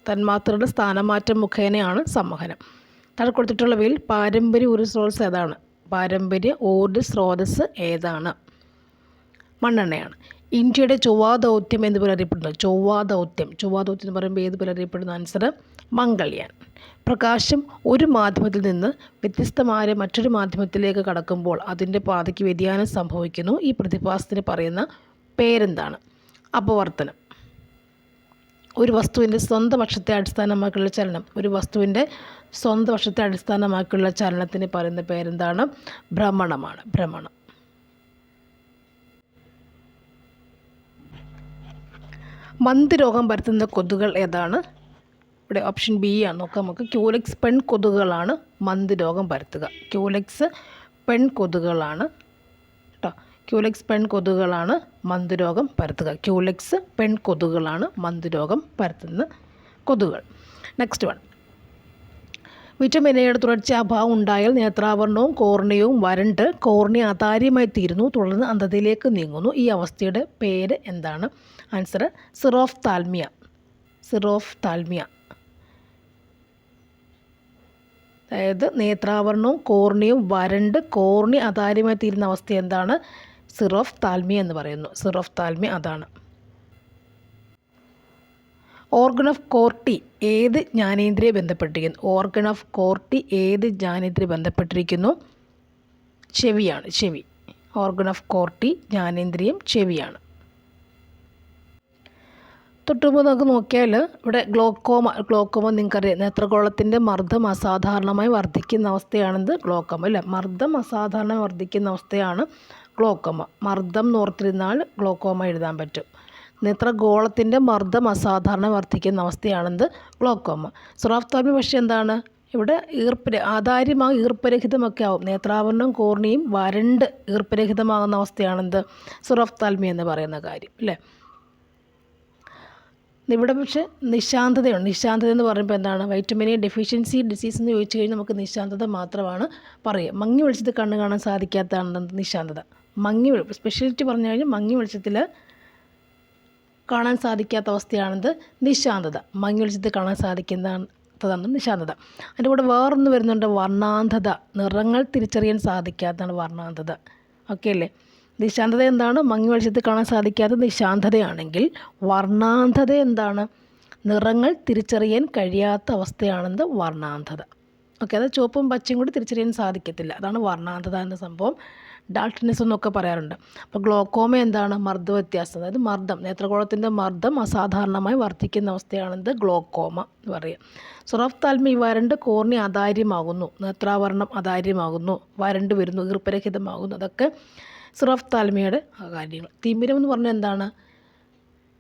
തന്മാത്രകളുടെ സ്ഥാനമാറ്റം മുഖേനയാണ് സംവഹനം. താഴെ കൊടുത്തിട്ടുള്ളവയിൽ പാരമ്പര്യ ഊർജ്ജ സ്രോതസ് ഏതാണ്? പാരമ്പര്യ ഊർജ്ജ സ്രോതസ് ഏതാണ്? മണ്ണെണ്ണയാണ്. ഇന്ത്യയുടെ ചൊവ്വാ ദൗത്യം എന്ന് പോലെ അറിയപ്പെടുന്നത്? ചൊവ്വാ ദൗത്യം എന്ന് പറയുമ്പോൾ ഏത് പോലെ അറിയപ്പെടുന്ന? ആൻസർ മംഗൾയാൻ. പ്രകാശം ഒരു മാധ്യമത്തിൽ നിന്ന് വ്യത്യസ്തമായ മറ്റൊരു മാധ്യമത്തിലേക്ക് കടക്കുമ്പോൾ അതിൻ്റെ പാതയ്ക്ക് വ്യതിയാനം സംഭവിക്കുന്നു. ഈ പ്രതിഭാസത്തിന് പറയുന്ന പേരെന്താണ്? അപവർത്തനം. ഒരു വസ്തുവിൻ്റെ സ്വന്തം അക്ഷത്തെ അടിസ്ഥാനമാക്കിയുള്ള ചലനം. ഒരു വസ്തുവിൻ്റെ സ്വന്തം അക്ഷത്തെ അടിസ്ഥാനമാക്കിയുള്ള ചലനത്തിന് പറയുന്ന പേരെന്താണ്? ഭ്രമണമാണ്. ഭ്രമണം. മന്ത് രോഗം പരത്തുന്ന കൊതുകുകൾ ഏതാണ്? ഇവിടെ ഓപ്ഷൻ ബി ആണ്. നോക്കാം നമുക്ക്. ക്യൂലെക്സ് പെൺകൊതുകുകളാണ് മന്ത് രോഗം പരത്തുക. ക്യൂലെക്സ് പെൺകൊതുകുകളാണ് കേട്ടോ. ക്യൂലെക്സ് പെൺകൊതുകുകളാണ് മന്ത് രോഗം പരത്തുക. ക്യൂലെക്സ് പെൺകൊതുകുകളാണ് മന്ത് രോഗം പരത്തുന്ന കൊതുകുകൾ. Next one. വിറ്റമിൻ എയുടെ തുടർച്ചയാഭാവം ഉണ്ടായാൽ നേത്രാവരണവും കോർണിയവും വരണ്ട് കോർണിയ അതാര്യമായി തീരുന്നു. തുടർന്ന് അന്ധതയിലേക്ക് നീങ്ങുന്നു. ഈ അവസ്ഥയുടെ പേര് എന്താണ്? Answer xerophthalmia. സിറോഫ്താൽമിയ. അതായത് നേത്രാവരണവും കോർണിയവും വരണ്ട് കോർണിയ അതാര്യമായി തീരുന്ന അവസ്ഥ എന്താണ്? സിറോഫ്താൽമിയ എന്ന് പറയുന്നു. സിറോഫ്താൽമിയ അതാണ്. ഓർഗൻ ഓഫ് കോർട്ടി ഏത് ജ്ഞാനേന്ദ്രിയെ ബന്ധപ്പെട്ടിരിക്കുന്നു? ഓർഗൻ ഓഫ് കോർട്ടി ഏത് ജ്ഞാനേന്ദ്രിയെ ബന്ധപ്പെട്ടിരിക്കുന്നു? ചെവിയാണ്. ചെവി. ഓർഗൻ ഓഫ് കോർട്ടി ജ്ഞാനേന്ദ്രിയം ചെവിയാണ്. തൊട്ടുമുമ്പ് നമുക്ക് നോക്കിയാൽ ഇവിടെ ഗ്ലോക്കോമ നിങ്ങൾക്കറിയാം. നേത്രഗോളത്തിൻ്റെ മർദ്ദം അസാധാരണമായി വർദ്ധിക്കുന്ന അവസ്ഥയാണെന്ത്? ഗ്ലോക്കോമ അല്ലേ? മർദ്ദം അസാധാരണമായി വർദ്ധിക്കുന്ന അവസ്ഥയാണ് ഗ്ലോക്കോമ. മർദ്ദം നോർത്തിരുന്നാൽ ഗ്ലോക്കോമ എഴുതാൻ പറ്റും. നേത്രഗോളത്തിൻ്റെ മർദ്ദം അസാധാരണ വർദ്ധിക്കുന്ന അവസ്ഥയാണെന്ത്? ഗ്ലോക്കോമ. സിറോഫ്താൽമിയ പക്ഷേ എന്താണ്? ഇവിടെ ആധാര്യമാകും, ഈർപ്പരഹിതമൊക്കെ ആവും. നേത്രാവരണവും കോർണിയും വരണ്ട് ഈർപ്പരഹിതമാകുന്ന അവസ്ഥയാണെന്ത്? സിറോഫ്താൽമിയ എന്ന് പറയുന്ന കാര്യം അല്ലേ? ഇവിടെ പക്ഷേ നിശാന്തതയാണ്. നിശാന്തത എന്ന് പറയുമ്പോൾ എന്താണ്? വൈറ്റമിൻ എ ഡെഫിഷ്യൻസി ഡിസീസ് എന്ന് ചോദിച്ചു കഴിഞ്ഞാൽ നമുക്ക് നിശാന്തത മാത്രമാണ് പറയുക. മങ്ങി വെളിച്ചത്തിൽ കണ്ണ് കാണാൻ സാധിക്കാത്തതാണ് നിശാന്തത. സ്പെഷ്യാലിറ്റി പറഞ്ഞു കഴിഞ്ഞാൽ മങ്ങി വെളിച്ചത്തിൽ കാണാൻ സാധിക്കാത്ത അവസ്ഥയാണെന്ത്? നിശാന്തത. മങ്ങി വെളിച്ചത്തിൽ കാണാൻ സാധിക്കുന്നതാണ് നിശാന്തത. അതിൻ്റെ കൂടെ വേറൊന്ന് വരുന്നുണ്ട്, വർണ്ണാന്ധത. നിറങ്ങൾ തിരിച്ചറിയാൻ സാധിക്കാത്തതാണ് വർണ്ണാന്ധത. ഓക്കെ അല്ലേ? നിശാന്തത എന്താണ്? മങ്ങി വെളിച്ചത്തിൽ കാണാൻ സാധിക്കാത്ത നിശാന്തതയാണെങ്കിൽ വർണ്ണാന്ധത എന്താണ്? നിറങ്ങൾ തിരിച്ചറിയാൻ കഴിയാത്ത അവസ്ഥയാണെന്ത്? വർണ്ണാന്ധത. ഓക്കെ, അത് ചുവപ്പും പച്ചയും കൂടി തിരിച്ചറിയാൻ സാധിക്കത്തില്ല. അതാണ് വർണ്ണാന്ധത എന്ന സംഭവം. ഡാൾട്ടനിസം എന്നൊക്കെ പറയാറുണ്ട്. അപ്പോൾ ഗ്ലോക്കോമ എന്താണ്? മർദ്ദ വ്യത്യാസം. അതായത് മർദ്ദം, നേത്രഗോളത്തിൻ്റെ മർദ്ദം അസാധാരണമായി വർദ്ധിക്കുന്ന അവസ്ഥയാണെന്ത്? ഗ്ലോക്കോമ എന്ന് പറയുക. സിറോഫ്താൽമിയ വരണ്ട് കോർണിയ അതാര്യമാകുന്നു. നേത്രാവരണം അതാര്യമാകുന്നു. വരണ്ട് വരുന്നു, ഈർപ്പരഹിതമാകുന്നു. അതൊക്കെ സിറോഫ്താൽമിയയുടെ കാര്യങ്ങൾ. തിമിരം എന്ന് പറഞ്ഞാൽ എന്താണ്?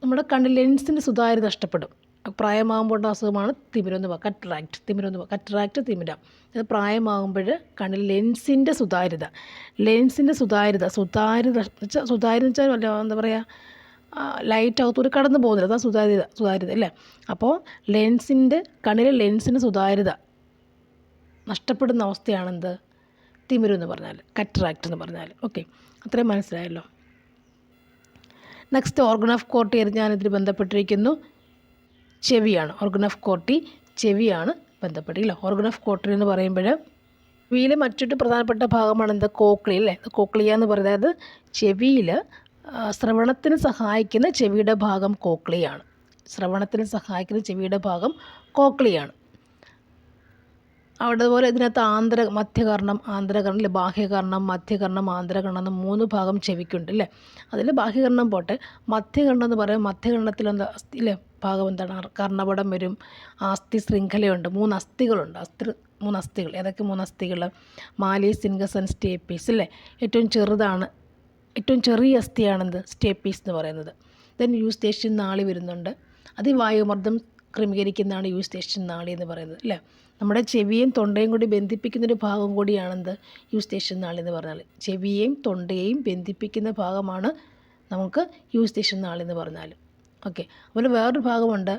നമ്മുടെ കണ്ണിൽ ലെൻസിൻ്റെ സുതാര്യത നഷ്ടപ്പെടും. പ്രായമാകുമ്പോൾ അസുഖമാണ് തിമിരം എന്ന് പറയുക. കറ്ററാക്റ്റ് തിമിരം. അത് പ്രായമാകുമ്പോൾ കണ്ണിൽ ലെൻസിൻ്റെ സുതാര്യത വെച്ചാൽ എന്താ പറയുക, ലൈറ്റ് അകത്തൂടെ കടന്നു പോകുന്നില്ല. അതാണ് സുതാര്യത അല്ലേ? അപ്പോൾ കണ്ണിലെ ലെൻസിൻ്റെ സുതാര്യത നഷ്ടപ്പെടുന്ന അവസ്ഥയാണെന്ത്? തിമിരം എന്ന് പറഞ്ഞാൽ, കറ്ററാക്റ്റ് എന്ന് പറഞ്ഞാൽ. ഓക്കെ, അത്രയും മനസ്സിലായല്ലോ. നെക്സ്റ്റ്, ഓർഗൻ ഓഫ് കോർട്ടി ഏത് ജ്ഞാനത്തിൽ ബന്ധപ്പെട്ടിരിക്കുന്നു? ചെവിയാണ്. ഓർഗൻ ഓഫ് കോർട്ടി ചെവിയാണ് ബന്ധപ്പെട്ടില്ല. ഓർഗൻ ഓഫ് കോർട്ടി എന്ന് പറയുമ്പോൾ ചെവിയിലെ മറ്റൊരു പ്രധാനപ്പെട്ട ഭാഗമാണ് എന്ത്? കോക്ലിയ അല്ലേ? കോക്ലിയ എന്ന് പറയുന്നത്, അതായത് ചെവിയിൽ ശ്രവണത്തിന് സഹായിക്കുന്ന ചെവിയുടെ ഭാഗം കോക്ലിയാണ്. ശ്രവണത്തിന് സഹായിക്കുന്ന ചെവിയുടെ ഭാഗം കോക്ലിയാണ്. അതുപോലെ ഇതിനകത്ത് മധ്യകർണം, ആന്തരകർണം അല്ലെ? ബാഹ്യകർണം, മധ്യകർണം, ആന്തരകർണം എന്ന് 3 ഭാഗം ചെവിക്കുണ്ട് അല്ലേ? അതിൽ ബാഹ്യകർണം പോട്ടെ, മധ്യകർണം എന്ന് പറയുമ്പോൾ മധ്യകർണത്തിൽ എന്താ അസ്ഥി അല്ലേ? ഭാഗം എന്താണ്? കർണപടം വരും, അസ്ഥി ശൃംഖലയുണ്ട്, 3 അസ്ഥികളുണ്ട്. 3 അസ്ഥികൾ. ഏതൊക്കെ 3 അസ്ഥികൾ? മാലിയസ്, ഇൻഗസ്, സ്റ്റേപ്പീസ് അല്ലേ? ഏറ്റവും ചെറിയ അസ്ഥിയാണെന്ത്? സ്റ്റേപ്പീസ് എന്ന് പറയുന്നത്. ദെൻ യൂസ്റ്റേഷ്യൻ നാളി വരുന്നുണ്ട്. അതിവായുമർദ്ദം ക്രമീകരിക്കുന്നതാണ് യൂസ്റ്റേഷ്യൻ നാളി എന്ന് പറയുന്നത് അല്ലേ? നമ്മുടെ ചെവിയും തൊണ്ടയും കൂടി ബന്ധിപ്പിക്കുന്നൊരു ഭാഗം കൂടിയാണെന്ത്? യൂസ്റ്റേഷ്യൻ നാളി എന്ന് പറഞ്ഞാൽ. ചെവിയെയും തൊണ്ടയെയും ബന്ധിപ്പിക്കുന്ന ഭാഗമാണ് നമുക്ക് യൂസ്റ്റേഷ്യൻ നാളി എന്ന് പറഞ്ഞാൽ. ഓക്കെ. അതുപോലെ വേറൊരു ഭാഗമുണ്ട്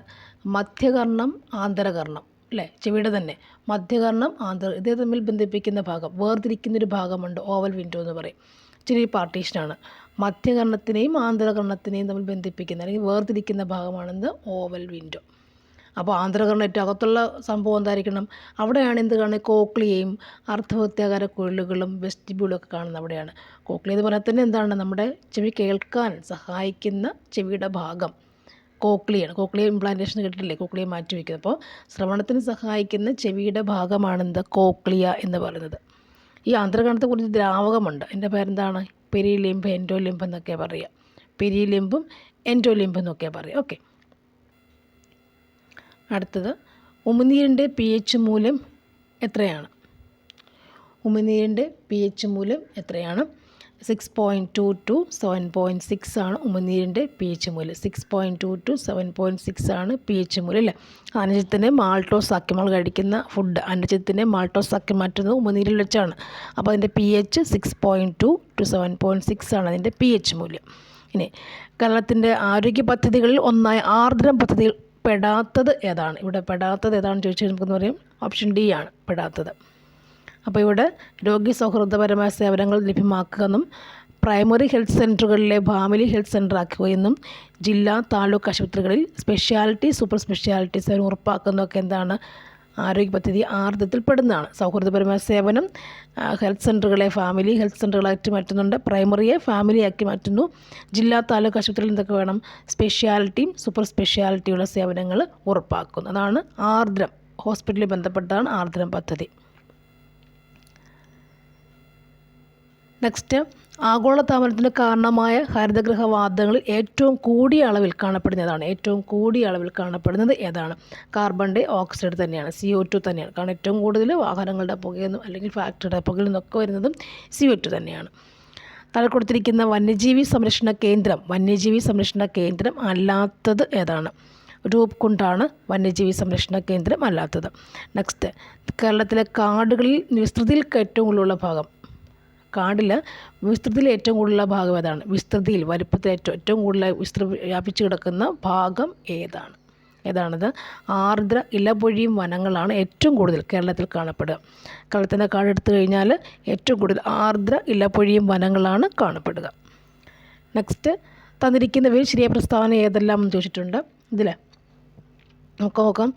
മധ്യകർണം ആന്തരകർണം, അല്ലേ? ചെവിയുടെ തന്നെ മധ്യകർണം ഇതേ തമ്മിൽ ബന്ധിപ്പിക്കുന്ന ഭാഗം, വേർതിരിക്കുന്നൊരു ഭാഗമുണ്ട്, ഓവൽ വിൻഡോ എന്ന് പറയും. ചെറിയ പാർട്ടീഷനാണ്. മധ്യകർണത്തിനെയും ആന്തരകർണത്തിനെയും തമ്മിൽ ബന്ധിപ്പിക്കുന്ന അല്ലെങ്കിൽ വേർതിരിക്കുന്ന ഭാഗമാണെന്ത്? Oval window. അപ്പോൾ ആന്തരകർണം ഏറ്റവും അകത്തുള്ള സംഭവം എന്തായിരിക്കണം? അവിടെയാണ് എന്ത് കാണുന്നത്? കോക്ലിയയും അർദ്ധവൃത്താകാര കുഴലുകളും വെസ്റ്റിബ്യൂളും ഒക്കെ കാണുന്നത് അവിടെയാണ്. കോക്ലിയ എന്ന് പറഞ്ഞാൽ തന്നെ എന്താണ്? നമ്മുടെ ചെവി കേൾക്കാൻ സഹായിക്കുന്ന ചെവിയുടെ ഭാഗം കോക്ലിയാണ്. കോക്ലിയ ഇംപ്ലാന്റേഷൻ കേട്ടിട്ടില്ലേ? കോക്ലിയ മാറ്റി വയ്ക്കുന്നത്. അപ്പോൾ ശ്രവണത്തിന് സഹായിക്കുന്ന ചെവിയുടെ ഭാഗമാണെന്ത്? കോക്ലിയ എന്ന് പറയുന്നത്. ഈ ആന്തരകർണത്തെക്കുറിച്ച് ദ്രാവകമുണ്ട്. എൻ്റെ പേരെന്താണ്? പെരിലിംബ്, എൻഡോലിംബ് എന്നൊക്കെ പറയുക. പെരിലിംബും എൻഡോലിംബും എന്നൊക്കെ പറയുക. ഓക്കെ. അടുത്തത്, ഉമിനീരിൻ്റെ pH മൂല്യം എത്രയാണ്? ഉമിനീരിൻ്റെ pH മൂല്യം എത്രയാണ്? 6.2 to 7.6 ആണ് ഉമിനീരിൻ്റെ pH മൂല്യം. 6.2 to 7.6 ആണ് pH മൂല്യം, അല്ലേ? അന്നജത്തിനെ മാൾട്ടോസ് ആക്കി, നമ്മൾ കഴിക്കുന്ന ഫുഡ് അന്നജത്തിനെ മാൾട്ടോസ് ആക്കി മാറ്റുന്നത് ഉമിനീരിൽ വെച്ചാണ്. അപ്പോൾ അതിൻ്റെ pH 6.2 to 7.6 ആണ് അതിൻ്റെ pH മൂല്യം. ഇനി കേരളത്തിൻ്റെ ആരോഗ്യ പദ്ധതികളിൽ ഒന്നായ ആർദ്രം പദ്ധതിയിൽ പെടാത്തത് ഏതാണ്? ഇവിടെ പെടാത്തത് ഏതാണെന്ന് ചോദിച്ചാൽ നമുക്കെന്ന് പറയും ഓപ്ഷൻ ഡി ആണ് പെടാത്തത്. അപ്പോൾ ഇവിടെ രോഗി സൗഹൃദപരമായ സേവനങ്ങൾ ലഭ്യമാക്കുക എന്നും പ്രൈമറി ഹെൽത്ത് സെൻ്ററുകളിലെ ഫാമിലി ഹെൽത്ത് സെൻ്റർ ആക്കുകയെന്നും ജില്ലാ താലൂക്ക് ആശുപത്രികളിൽ സ്പെഷ്യാലിറ്റി സൂപ്പർ സ്പെഷ്യാലിറ്റി സേവനം ഉറപ്പാക്കുന്നതൊക്കെ എന്താണ്? ആരോഗ്യ പദ്ധതി ആർദ്രത്തിൽ പെടുന്നതാണ്. സൗഹൃദപരമായ സേവനം ഹെൽത്ത് സെൻ്ററുകളെ ഫാമിലി ഹെൽത്ത് സെൻ്ററുകളാക്കി മാറ്റുന്നുണ്ട്. പ്രൈമറിയെ ഫാമിലി ആക്കി മാറ്റുന്നു. ജില്ലാ താലൂക്ക് ആശുപത്രിയിൽ എന്തൊക്കെ വേണം? സ്പെഷ്യാലിറ്റിയും സൂപ്പർ സ്പെഷ്യാലിറ്റിയുള്ള സേവനങ്ങൾ ഉറപ്പാക്കുന്നു. അതാണ് ആർദ്രം. ഹോസ്പിറ്റലിൽ ബന്ധപ്പെട്ടതാണ് ആർദ്രം പദ്ധതി. നെക്സ്റ്റ്, ആഗോളതാപനത്തിന് കാരണമായ ഹരിതഗൃഹവാതകങ്ങളിൽ ഏറ്റവും കൂടിയ അളവിൽ കാണപ്പെടുന്നതാണ്. ഏറ്റവും കൂടിയ അളവിൽ കാണപ്പെടുന്നത് ഏതാണ്? കാർബൺ ഡൈ ഓക്സൈഡ് തന്നെയാണ്, CO2 തന്നെയാണ്. കാരണം ഏറ്റവും കൂടുതൽ വാഹനങ്ങളുടെ പുകയെന്നും അല്ലെങ്കിൽ ഫാക്ടറിയുടെ പുകയിൽ നിന്നൊക്കെ വരുന്നതും CO2 തന്നെയാണ്. താഴെ കൊടുത്തിരിക്കുന്ന വന്യജീവി സംരക്ഷണ കേന്ദ്രം അല്ലാത്തത് ഏതാണ്? രൂപ്കുണ്ടാണ് വന്യജീവി സംരക്ഷണ കേന്ദ്രം അല്ലാത്തത്. നെക്സ്റ്റ്, കേരളത്തിലെ കാടുകളിൽ വിസ്തൃതിയിൽ ഏറ്റവും കൂടുതലുള്ള ഭാഗം, കാടിൽ വിസ്തൃതിയിൽ ഏറ്റവും കൂടുതലുള്ള ഭാഗം ഏതാണ്? വിസ്തൃതിയിൽ വലുപ്പത്തിൽ ഏറ്റവും കൂടുതൽ വ്യാപിച്ചു കിടക്കുന്ന ഭാഗം ഏതാണത്? ആർദ്ര ഇലപൊഴിയും വനങ്ങളാണ് ഏറ്റവും കൂടുതൽ കേരളത്തിൽ കാണപ്പെടുക. കേരളത്തിൻ്റെ കാട് എടുത്തു കഴിഞ്ഞാൽ ഏറ്റവും കൂടുതൽ ആർദ്ര ഇലപൊഴിയും വനങ്ങളാണ് കാണപ്പെടുക. നെക്സ്റ്റ്, തന്നിരിക്കുന്നവയിൽ ശരിയായ പ്രസ്താവന ഏതെല്ലാം എന്ന് ചോദിച്ചിട്ടുണ്ട്. ഇതിൽ നമുക്ക് നോക്കാം.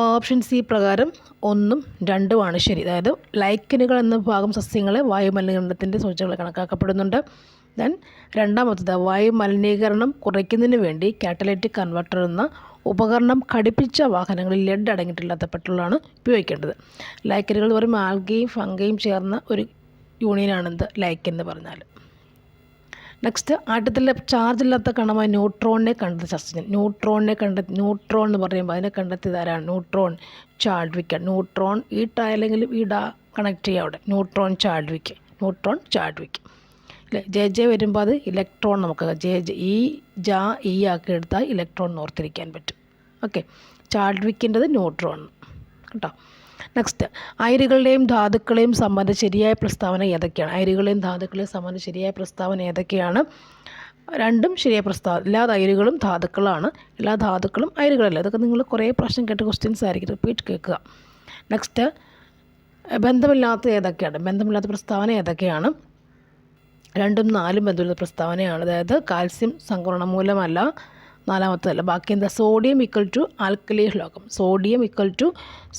ഓപ്ഷൻ സി പ്രകാരം 1ഉം 2ഉമാണ് ശരി. അതായത് ലൈക്കനുകൾ എന്ന ഭാഗം സസ്യങ്ങളെ വായുമലിനീകരണത്തിൻ്റെ സൂചനകൾ കണക്കാക്കപ്പെടുന്നുണ്ട്. ദെൻ രണ്ടാമത്തത്, വായുമലിനീകരണം കുറയ്ക്കുന്നതിന് വേണ്ടി കാറ്റലൈറ്റിക് കൺവെർട്ടർ എന്ന ഉപകരണം ഘടിപ്പിച്ച വാഹനങ്ങളിൽ ലെഡ് അടങ്ങിയിട്ടില്ലാത്ത പെട്രോളാണ് ഉപയോഗിക്കേണ്ടത്. ലൈക്കനുകൾ എന്ന് പറയുമ്പോൾ ആൽഗയും ഫംഗയും ചേർന്ന ഒരു യൂണിയനാണെന്ത്? ലൈക്കൻ എന്ന് പറഞ്ഞാൽ. നെക്സ്റ്റ്, ആറ്റത്തിലെ ചാർജ് ഇല്ലാത്ത കണമായ ന്യൂട്രോണിനെ കണ്ടെത്തിയ ശാസ്ത്രജ്ഞൻ. ന്യൂട്രോൺ എന്ന് പറയുമ്പോൾ അതിനെ കണ്ടെത്തിയത് ആരാണ്? Neutron Chadwick. ന്യൂട്രോൺ അല്ലെങ്കിൽ കണക്ട് ചെയ്യുക അവിടെ. ന്യൂട്രോൺ ചാഡ്വിക്ക് അല്ലേ? ജെ വരുമ്പോൾ അത് ഇലക്ട്രോൺ, നമുക്ക് ഈ ആക്കി എടുത്താൽ ഇലക്ട്രോൺ ഓർത്തിരിക്കാൻ പറ്റും. ഓക്കെ. ചാഡ്വിക്കിൻ്റെത് ന്യൂട്രോൺ കേട്ടോ. നെക്സ്റ്റ്, അയിരുകളുടെയും ധാതുക്കളെയും സംബന്ധിച്ച് ശരിയായ പ്രസ്താവന ഏതൊക്കെയാണ്? അയിരുകളെയും ധാതുക്കളെയും സംബന്ധിച്ച് ശരിയായ പ്രസ്താവന ഏതൊക്കെയാണ്? രണ്ടും ശരിയായ പ്രസ്താവന. എല്ലാ അയിരുകളും ധാതുക്കളാണ്, എല്ലാ ധാതുക്കളും അയിരുകളല്ല. ഇതൊക്കെ നിങ്ങൾ കുറേ പ്രാവശ്യം കേട്ട ക്വസ്റ്റ്യൻസ് ആയിരിക്കും, റിപ്പീറ്റ് കേൾക്കുക. നെക്സ്റ്റ്, ബന്ധമില്ലാത്ത പ്രസ്താവന ഏതൊക്കെയാണ്? 2ഉം 4ഉം ബന്ധമില്ലാത്ത പ്രസ്താവനയാണ്. അതായത് കാൽസ്യം സംക്രമണ മൂലമല്ല, നാലാമത്തതല്ല. ബാക്കി എന്താ? സോഡിയം ഈക്വൽ ടു ആൽക്കലി ലോഹം.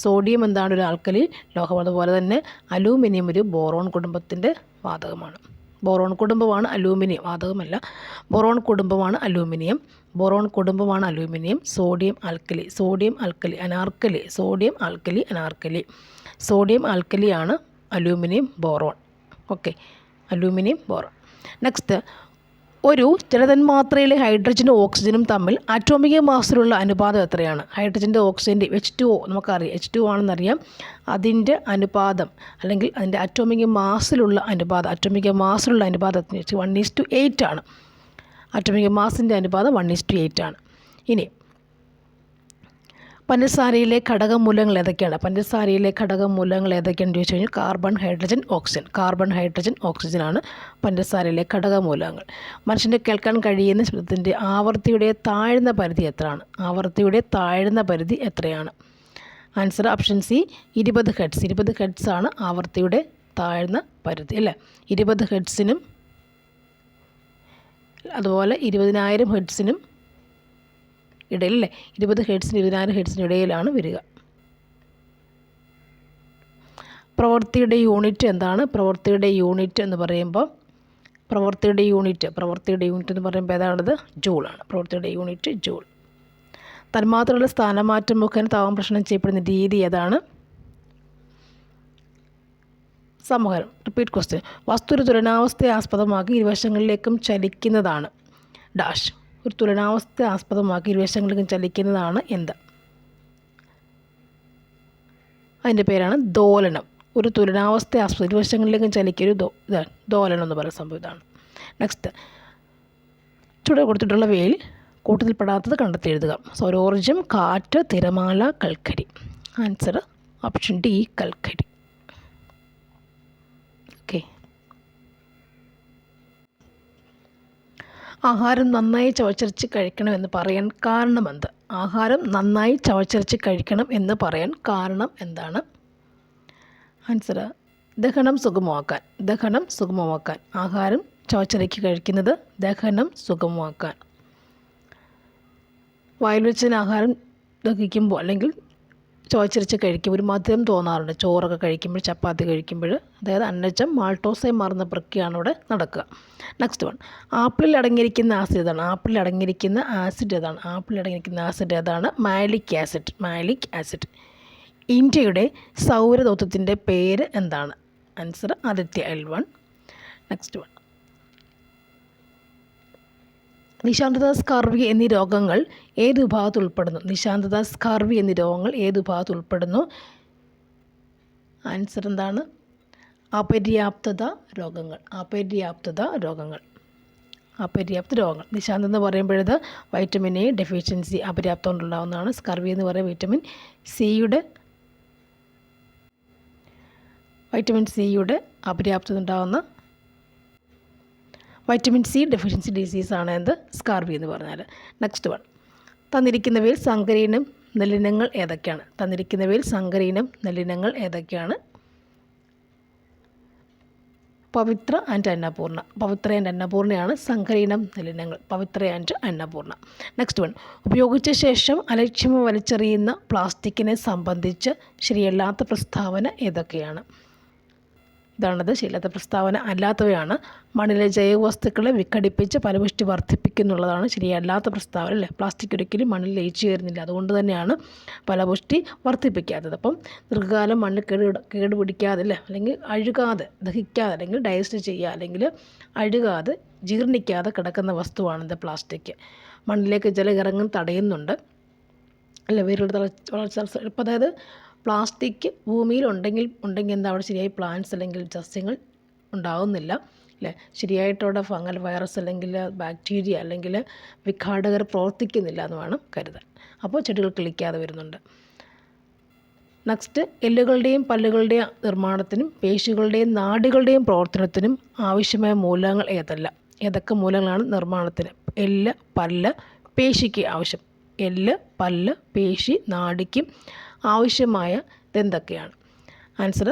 സോഡിയം എന്താണ്? ഒരു ആൽക്കലി ലോഹം. അതുപോലെ തന്നെ അലൂമിനിയം ഒരു ബോറോൺ കുടുംബത്തിൻ്റെ വാതകമാണ്. ബോറോൺ കുടുംബമാണ് അലൂമിനിയം, വാതകമല്ല. ബോറോൺ കുടുംബമാണ് അലൂമിനിയം. സോഡിയം ആൽക്കലി ആണ് aluminium boron. Okay, aluminium boron. Next, ഒരു ജലതന്മാത്രയിലെ ഹൈഡ്രജനും ഓക്സിജനും തമ്മിൽ ആറ്റോമിക മാസിലുള്ള അനുപാതം എത്രയാണ്? ഹൈഡ്രജൻ്റെ ഓക്സിജൻ്റെ H2O നമുക്കറിയാം, H2O ആണെന്നറിയാം. അതിൻ്റെ അനുപാതം അല്ലെങ്കിൽ അതിൻ്റെ ആറ്റോമിക മാസിലുള്ള അനുപാതം 1:8 ആണ്. ആറ്റോമിക മാസിൻ്റെ അനുപാതം 1:8 ആണ്. ഇനി പഞ്ചസാരയിലെ ഘടകമൂലങ്ങൾ ഏതൊക്കെയാണ്? പഞ്ചസാരയിലെ ഘടകമൂലങ്ങൾ ഏതൊക്കെയാണെന്ന് ചോദിച്ചു കഴിഞ്ഞാൽ carbon, hydrogen, oxygen. Carbon, hydrogen, ഓക്സിജനാണ് പഞ്ചസാരയിലെ ഘടകമൂലങ്ങൾ. മനുഷ്യന് കേൾക്കാൻ കഴിയുന്ന ശബ്ദത്തിൻ്റെ ആവൃത്തിയുടെ താഴ്ന്ന പരിധി എത്രയാണ്? ആവൃത്തിയുടെ താഴ്ന്ന പരിധി എത്രയാണ്? Answer option C 20 hertz. 20 hertz ആണ് ആവൃത്തിയുടെ താഴ്ന്ന പരിധി അല്ലേ. 20 ഹെർട്സിനും അതുപോലെ 20,000 ഹെർട്സിനും ഇടയിൽ അല്ലേ. 20 ഹെർട്സിനും 20,000 ഹെർട്സിനും ഇടയിലാണ് വരിക. പ്രവൃത്തിയുടെ യൂണിറ്റ് എന്താണ്? പ്രവൃത്തിയുടെ യൂണിറ്റ് എന്ന് പറയുമ്പോൾ പ്രവൃത്തിയുടെ യൂണിറ്റ് എന്ന് പറയുമ്പോൾ ഏതാണത്? ജൂളാണ്. പ്രവൃത്തിയുടെ യൂണിറ്റ് ജൂൾ. തന്മാത്രകളുടെ സ്ഥാനമാറ്റം മുഖേന താപം പ്രശ്നം ചെയ്യപ്പെടുന്ന രീതി ഏതാണ്? സമൂഹം. Repeat question. വസ്തു ഒരു തുലനാവസ്ഥയെ ആസ്പദമാക്കി ഇരുവശങ്ങളിലേക്കും ചലിക്കുന്നതാണ് ഡാഷ്. ഒരു തുലനാവസ്ഥയെ ആസ്പദമാക്കി ഇരുവശങ്ങളിലേക്കും ചലിക്കുന്നതാണ് എന്ത്? അതിൻ്റെ പേരാണ് ദോലനം. ഒരു തുലനാവസ്ഥയെ ഇരുവശങ്ങളിലേക്കും ചലിക്കൊരു ദോലനം എന്ന് പറയുന്ന സംഭവം ഇതാണ്. നെക്സ്റ്റ്, ചുവടെ കൊടുത്തിട്ടുള്ളവയിൽ കൂട്ടത്തിൽപ്പെടാത്തത് കണ്ടെത്തി എഴുതുക. സൗരോർജ്ജം, കാറ്റ്, തിരമാല, കൽക്കരി. ആൻസർ ഓപ്ഷൻ ഡി കൽക്കരി. ഓക്കെ. ആഹാരം നന്നായി ചവച്ചരച്ച് കഴിക്കണമെന്ന് പറയാൻ കാരണമെന്ത്? ആഹാരം നന്നായി ചവച്ചരച്ച് കഴിക്കണം എന്ന് പറയാൻ കാരണം എന്താണ്? ആൻസർ ദഹനം സുഗമമാക്കാൻ. ആഹാരം ചവച്ചരച്ച് കഴിക്കുന്നത് ദഹനം സുഗമമാക്കാൻ. വായിൽ വെച്ചതിന് ആഹാരം ദഹിക്കുമ്പോൾ അല്ലെങ്കിൽ ചവച്ചരച്ച് കഴിക്കുമ്പോൾ ഒരു മധുരം തോന്നാറുണ്ട്. ചോറൊക്കെ കഴിക്കുമ്പോൾ, ചപ്പാത്തി കഴിക്കുമ്പോൾ. അതായത് അന്നജം മാൾട്ടോസായി മാറുന്ന പ്രക്രിയയാണ് ഇവിടെ നടക്കുക. നെക്സ്റ്റ് വൺ, ആപ്പിളിൽ അടങ്ങിയിരിക്കുന്ന ആസിഡ് ഏതാണ്? Malic acid. ഇന്ത്യയുടെ സൗരദൗത്യത്തിൻ്റെ പേര് എന്താണ്? Answer Aditya L1. Next one, നിശാന്തത, സ്കർവി എന്നീ രോഗങ്ങൾ ഏത് വിഭാഗത്തിൽ ഉൾപ്പെടുന്നു? ആൻസർ എന്താണ്? അപര്യാപ്തത രോഗങ്ങൾ. നിശാന്തത എന്ന് പറയുമ്പോഴത് വൈറ്റമിൻ എ ഡെഫിഷ്യൻസി അപര്യാപ്തം കൊണ്ടുണ്ടാകുന്നതാണ്. സ്കർവി എന്ന് പറയുന്നത് വൈറ്റമിൻ സിയുടെ അപര്യാപ്തത ഉണ്ടാകുന്ന വൈറ്റമിൻ സി ഡെഫിഷ്യൻസി ഡിസീസാണ് എന്ത്? സ്കാർവി എന്ന് പറഞ്ഞാൽ. നെക്സ്റ്റ് വൺ, തന്നിരിക്കുന്നവയിൽ സങ്കരീനം നെല്ലിനങ്ങൾ ഏതൊക്കെയാണ്? പവിത്ര ആൻഡ് അന്നപൂർണ്ണയാണ് സങ്കരീനം നെല്ലിനങ്ങൾ. Pavithra and Annapurna. Next one, ഉപയോഗിച്ച ശേഷം അലക്ഷ്യമായി വലിച്ചെറിയുന്ന പ്ലാസ്റ്റിക്കിനെ സംബന്ധിച്ച് ശരിയല്ലാത്ത പ്രസ്താവന ഏതൊക്കെയാണ്? ഇതാണത് ശരിയല്ലാത്ത പ്രസ്താവന. അല്ലാത്തവയാണ് മണ്ണിലെ ജൈവവസ്തുക്കളെ വിഘടിപ്പിച്ച് ഫലപുഷ്ടി വർദ്ധിപ്പിക്കുന്നുള്ളതാണ് ശരിയല്ലാത്ത പ്രസ്താവന അല്ലേ. പ്ലാസ്റ്റിക് ഒരിക്കലും മണ്ണിൽ ലയിച്ചു ചേരുന്നില്ല, അതുകൊണ്ട് തന്നെയാണ് ഫലപുഷ്ടി വർദ്ധിപ്പിക്കാത്തത്. അപ്പം ദീർഘകാലം മണ്ണ് കേടുപിടിക്കാതെ അല്ലേ, അല്ലെങ്കിൽ അഴുകാതെ, ദഹിക്കാതെ, അല്ലെങ്കിൽ ഡൈജസ്റ്റ് ചെയ്യുക, അല്ലെങ്കിൽ അഴുകാതെ ജീർണിക്കാതെ കിടക്കുന്ന വസ്തുവാണിത് പ്ലാസ്റ്റിക്. മണ്ണിലേക്ക് ജലം ഇറങ്ങും തടയുന്നുണ്ട് അല്ലേ, വേരുകളുടെ വളർച്ച. ഇപ്പോൾ അതായത് പ്ലാസ്റ്റിക് ഭൂമിയിൽ ഉണ്ടെങ്കിൽ എന്താ അവിടെ ശരിയായി പ്ലാന്റ്സ് അല്ലെങ്കിൽ സസ്യങ്ങൾ ഉണ്ടാകുന്നില്ല അല്ലേ. ശരിയായിട്ട് അവിടെ ഫംഗൽ വൈറസ് അല്ലെങ്കിൽ ബാക്ടീരിയ അല്ലെങ്കിൽ വിഘാടകർ പ്രവർത്തിക്കുന്നില്ല എന്ന് വേണം കരുതാൻ. അപ്പോൾ ചെടികൾ കിളിക്കാതെ വരുന്നുണ്ട്. നെക്സ്റ്റ്, എല്ലുകളുടെയും പല്ലുകളുടെയും നിർമ്മാണത്തിനും പേശികളുടെയും നാഡികളുടെയും പ്രവർത്തനത്തിനും ആവശ്യമായ മൂലകങ്ങൾ ഏതൊക്കെ മൂലകങ്ങളാണ് നിർമ്മാണത്തിന്? എല്ല്, പല്ല്, പേശിക്ക് ആവശ്യം. എല്ല്, പല്ല്, പേശി, നാഡിക്കും ആവശ്യമായ ഇതെന്തൊക്കെയാണ്? ആൻസർ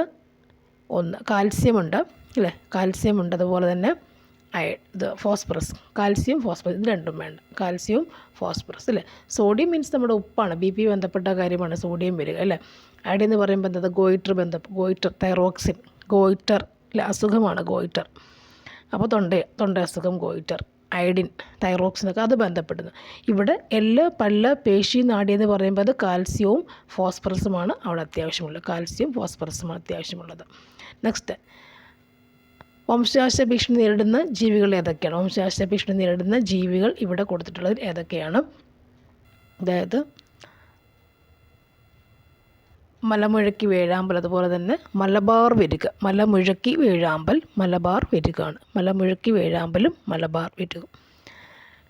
1 കാൽസ്യം ഉണ്ട് അല്ലേ, അതുപോലെ തന്നെ ഫോസ്ഫറസ്. കാൽസ്യം, ഫോസ്ഫറസ് ഇത് രണ്ടും വേണ്ട. കാൽസ്യവും ഫോസ്ഫറസ് അല്ലേ. സോഡിയം മീൻസ് നമ്മുടെ ഉപ്പാണ്, BP ബന്ധപ്പെട്ട കാര്യമാണ് സോഡിയം വരിക അല്ലേ. അയഡിൻ എന്ന് പറയുമ്പോൾ എന്താ? ഗോയിറ്റർ, തൈറോക്സിൻ, അല്ലേ, അസുഖമാണ് ഗോയിറ്റർ. അപ്പോൾ തൊണ്ട അസുഖം ഗോയിറ്റർ. അയഡിൻ, തൈറോക്സിനൊക്കെ അത് ബന്ധപ്പെടുന്നു. ഇവിടെ എല്ല്, പല്ല്, പേശി, നാഡി എന്ന് പറയുമ്പോൾ അത് കാൽസ്യവും ഫോസ്ഫറസുമാണ് അവിടെ അത്യാവശ്യമുള്ളത്. നെക്സ്റ്റ്, വംശനാശ ഭീഷണി നേരിടുന്ന ജീവികൾ ഏതൊക്കെയാണ്? വംശനാശ ഭീഷണി നേരിടുന്ന ജീവികൾ ഇവിടെ കൊടുത്തിട്ടുള്ളത് ഏതൊക്കെയാണ്? അതായത് മലമുഴക്കി വേഴാമ്പൽ, അതുപോലെ തന്നെ മലബാർ വെരുക. മലമുഴക്കി വേഴാമ്പൽ, മലബാർ വെരുകാണ്. മലമുഴക്കി വേഴാമ്പലും മലബാർ വെരുകും.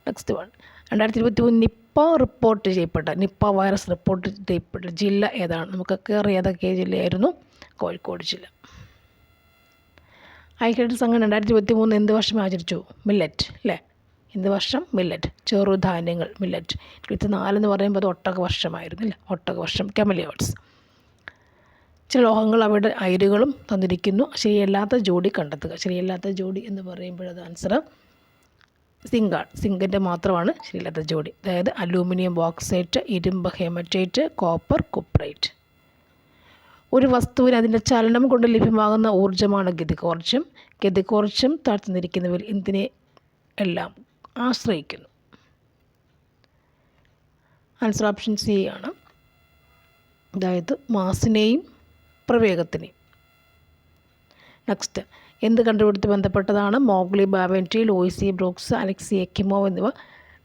Next one, 2023 Nipah virus report ചെയ്യപ്പെട്ട ജില്ല ഏതാണ്? നമുക്കൊക്കെ അറിയാം ഏതൊക്കെ ജില്ലയായിരുന്നു. കോഴിക്കോട് ജില്ല. ഐക്യരാഷ്ട്ര സംഘം 2023 എന്ത് വർഷം ആചരിച്ചു? മില്ലറ്റ് അല്ലേ? എന്ത് വർഷം? Millet, ചെറുധാന്യങ്ങൾ, millet. 24 എന്ന് പറയുമ്പോൾ അത് ഒട്ടക വർഷമായിരുന്നു അല്ലേ? ഒട്ടക വർഷം, കെമലിയോട്സ്. ചില ലോഹങ്ങൾ അവയുടെ അയിരുകളും തന്നിരിക്കുന്നു. ശരിയല്ലാത്ത ജോഡി കണ്ടെത്തുക. ശരിയല്ലാത്ത ജോഡി എന്ന് പറയുമ്പോഴത് ആൻസർ സിങ്കാണ്. സിങ്കിൻ്റെ മാത്രമാണ് ശരിയല്ലാത്ത ജോഡി. അതായത് അലൂമിനിയം ബോക്സൈറ്റ്, ഇരുമ്പ് ഹെമറ്റൈറ്റ്, കോപ്പർ കുപ്രൈറ്റ്. ഒരു വസ്തുവിന് അതിൻ്റെ ചലനം കൊണ്ട് ലഭ്യമാകുന്ന ഊർജ്ജമാണ് ഗതികോർജ്ജം. ഗതികോർജ്ജം താഴ്ത്തുന്നിരിക്കുന്നവർ എന്തിനെ എല്ലാം ആശ്രയിക്കുന്നു? ആൻസർ ഓപ്ഷൻ സി ആണ്. അതായത് മാസിനെയും പ്രവേഗത്തിനെയും. നെക്സ്റ്റ്, എന്ത് കണ്ടുപിടുത്തി ബന്ധപ്പെട്ടതാണ്? മോഗ്ലി, Bawendi, Louis Brus, Alexei Ekimov എന്നിവ